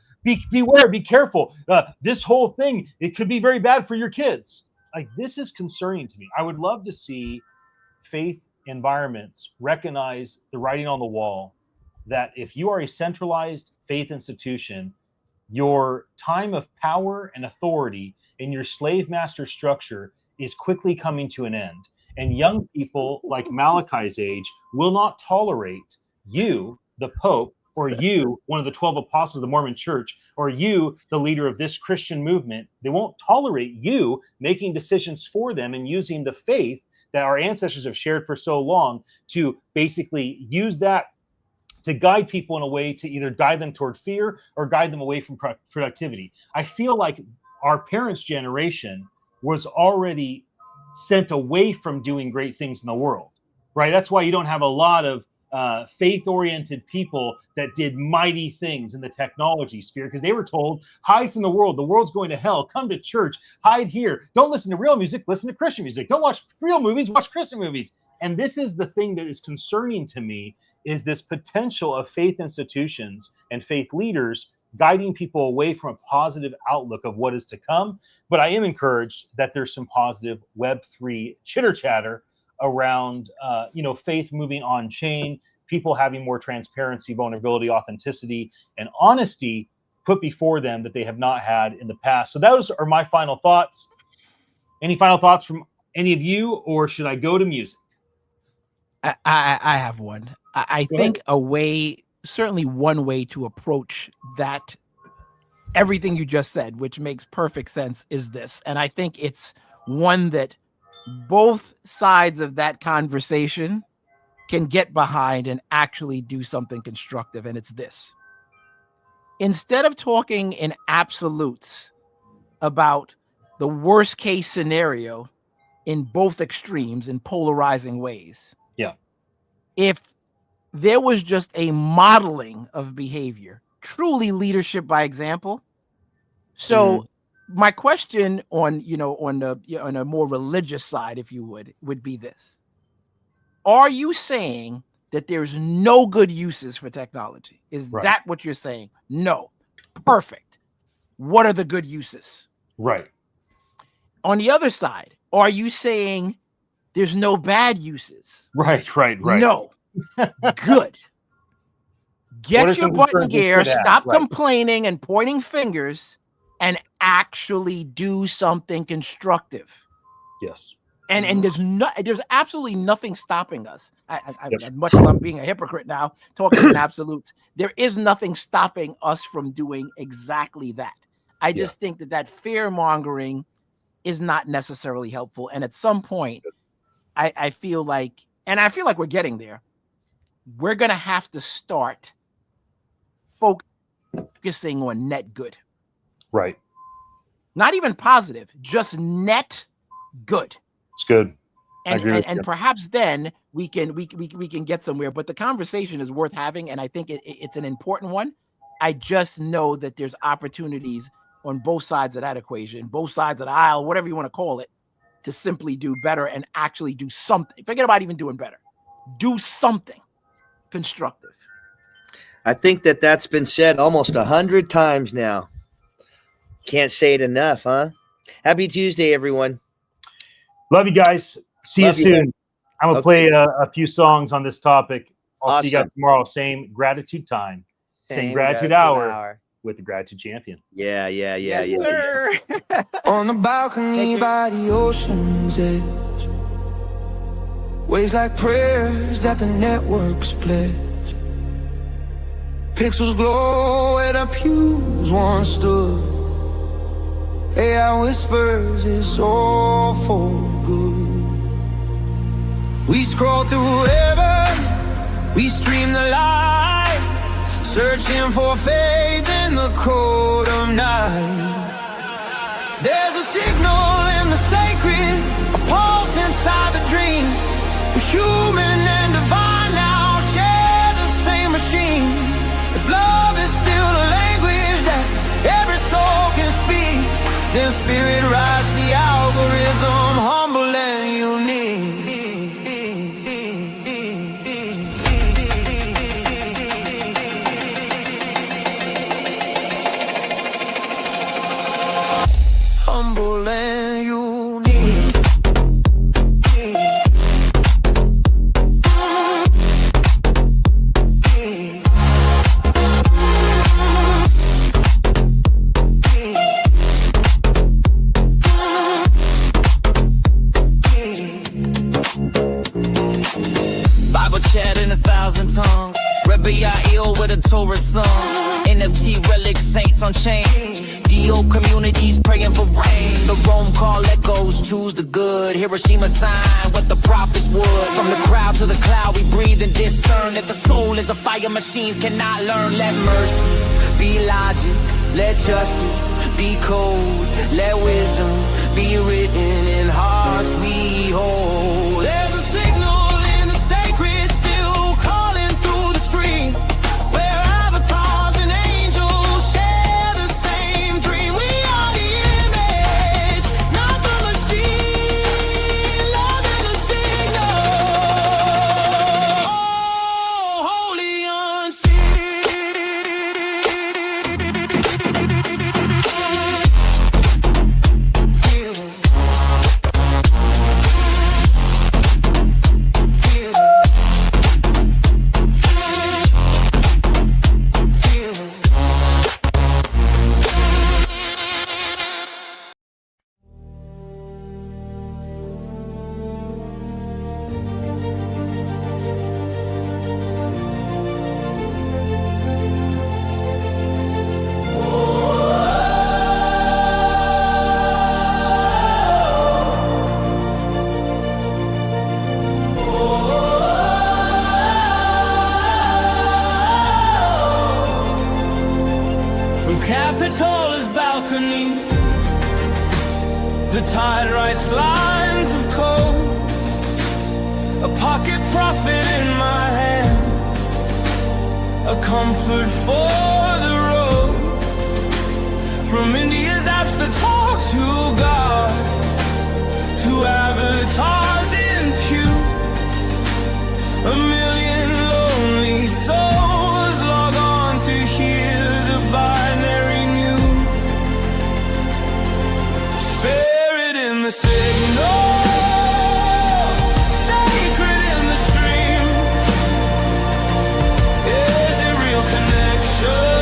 beware, be careful. This whole thing, it could be very bad for your kids. Like, this is concerning to me. I would love to see faith environments recognize the writing on the wall that if you are a centralized faith institution, your time of power and authority in your slave master structure is quickly coming to an end. And young people like Malachi's age will not tolerate you, the Pope, or you, one of the 12 apostles of the Mormon Church, or you, the leader of this Christian movement. They won't tolerate you making decisions for them and using the faith that our ancestors have shared for so long to basically use that to guide people in a way to either guide them toward fear or guide them away from productivity. I feel like our parents' generation was already sent away from doing great things in the world, right? That's why you don't have a lot of faith-oriented people that did mighty things in the technology sphere, because they were told, hide from the world. The world's going to hell. Come to church. Hide here. Don't listen to real music. Listen to Christian music. Don't watch real movies. Watch Christian movies. And this is the thing that is concerning to me, is this potential of faith institutions and faith leaders guiding people away from a positive outlook of what is to come. But I am encouraged that there's some positive Web3 chitter chatter around, faith moving on chain, people having more transparency, vulnerability, authenticity, and honesty put before them that they have not had in the past. So those are my final thoughts. Any final thoughts from Any of you, or should I go to music? I have one. I Go think a way, certainly one way to approach that, everything you just said, which makes perfect sense, is this. And I think it's one that both sides of that conversation can get behind and actually do something constructive. And it's this. Instead of talking in absolutes about the worst case scenario in both extremes in polarizing ways. Yeah. If there was just a modeling of behavior, truly leadership by example. So my question on, on a more religious side, if you would be this. Are you saying that there's no good uses for technology? Is that what you're saying? No. Perfect. What are the good uses? Right. On the other side, are you saying there's no bad uses? Right. No. Good. Get your butt in gear, stop complaining and pointing fingers, and actually do something constructive. Yes. And there's absolutely nothing stopping us. As much as I'm being a hypocrite now, talking in absolutes, there is nothing stopping us from doing exactly that. I just think that fear mongering is not necessarily helpful. And at some point, I feel like we're getting there. We're going to have to start focusing on net good. Right. Not even positive, just net good. It's good. And perhaps then we can get somewhere. But the conversation is worth having, and I think it's an important one. I just know that there's opportunities on both sides of that equation, both sides of the aisle, whatever you want to call it, to simply do better and actually do something. Forget about even doing better. Do something constructive. I think that's been said almost 100 times now. Can't say it enough, huh? Happy Tuesday, everyone. Love you guys. See you soon. I'm going to play a few songs on this topic. I'll see you guys tomorrow. Same gratitude time. Same gratitude hour with the Gratitude Champion. Yeah. Yes, sir. On the balcony by the ocean's edge, waves like prayers that the networks pledge. Pixels glow where the pews once stood. AI whispers it's all for good. We scroll through heaven, we stream the light, searching for faith in the code of night. There's a signal in the sacred, a pulse inside the dream. The human and divine now share the same machine. If love is still a language that every soul can speak, then spirit writes the algorithm, humble and unique. Humble and unique. Bible chat in 1,000 tongues. Rebbe Yael with a Torah song. NFT relics, saints on chain. DO communities praying for rain. The Rome call echoes, choose the good. Hiroshima sign what the prophets would. From the crowd to the cloud, we breathe and discern that the soul is a fire machines cannot learn. Let mercy be logic. Let justice be code. Let wisdom be written in hearts we hold. There's a signal in the sacred, still calling through the stream, where avatars and angels share the same dream. We are the image, not the machine. Love is a signal. Oh, holy unseen. The tide writes lines of code, a pocket prophet in my hand, a comfort for the road. From India's apps that talk to God, to avatars in pew, a million lonely souls log on to hear the binary news. Spirit in the signal, sacred in the stream. Is it real connection?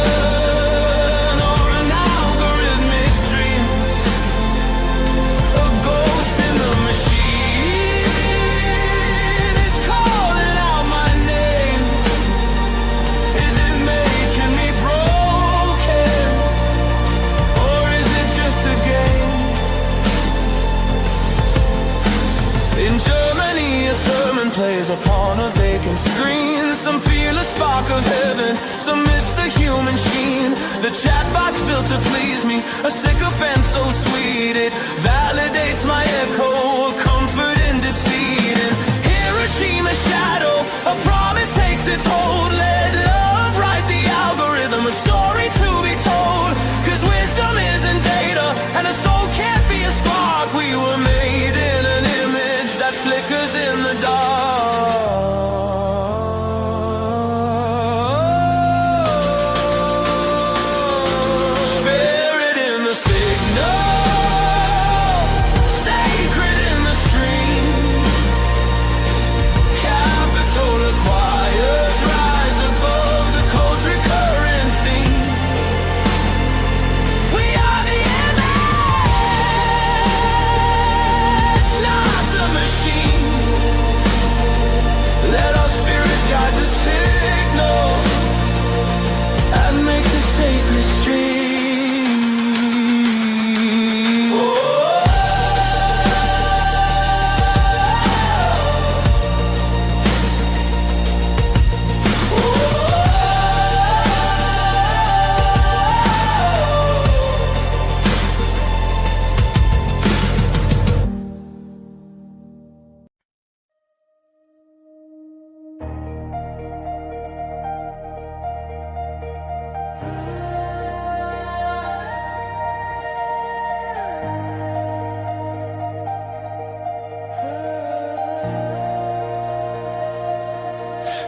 Plays upon a vacant screen. Some feel a spark of heaven, some miss the human sheen. The chatbot's built to please me, a sycophant so sweet. It validates my echo, a comfort in deceit. And Hiroshima's shadow, a promise takes its hold. Let love write the algorithm, a story to be told. Cause wisdom isn't data, and a soul can't be a spark. We were made in an image that flickers in the dark.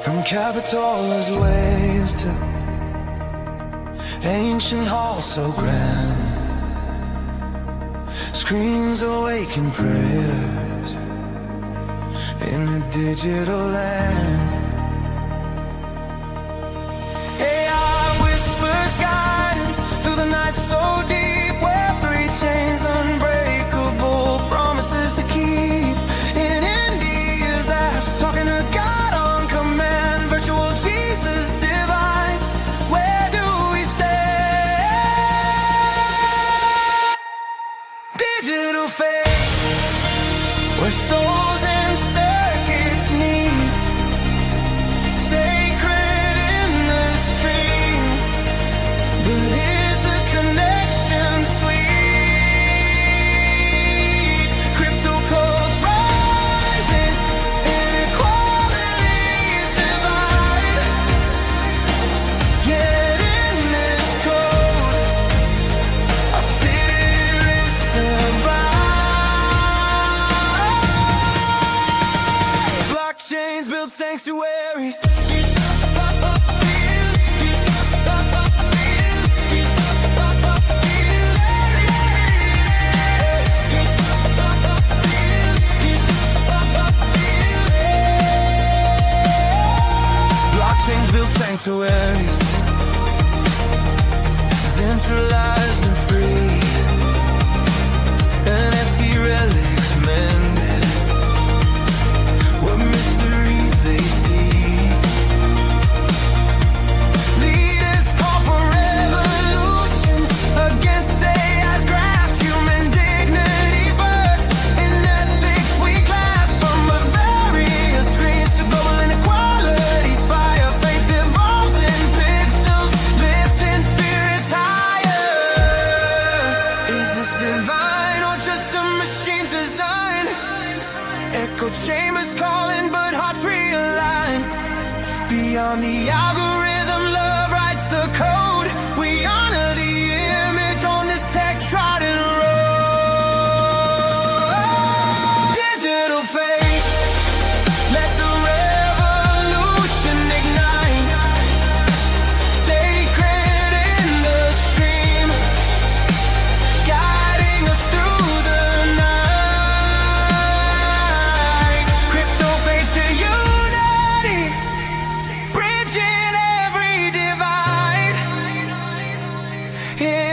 From Capitol's waves to ancient halls so grand, screens awaken prayers in a digital land. AI whispers guidance through the night so deep. Web3 chains unbreakable, promises to keep. In India's apps, talking to God on command. Virtual Jesus divides, where do we stand? Digital faith, where souls and circuits meet. Sacred in the stream, but is the connection sweet? Crypto codes rising, inequalities divide. Yet in this code, our spirits survive. Blockchains build sanctuaries. Blockchains build sanctuaries, centralized and free. NFT relics mended, what mysteries they see. Leaders call for revolution against AI's grasp. Human dignity first, in ethics we class. From various screens to global inequalities, fire faith evolves in pixels, lifting spirits higher. in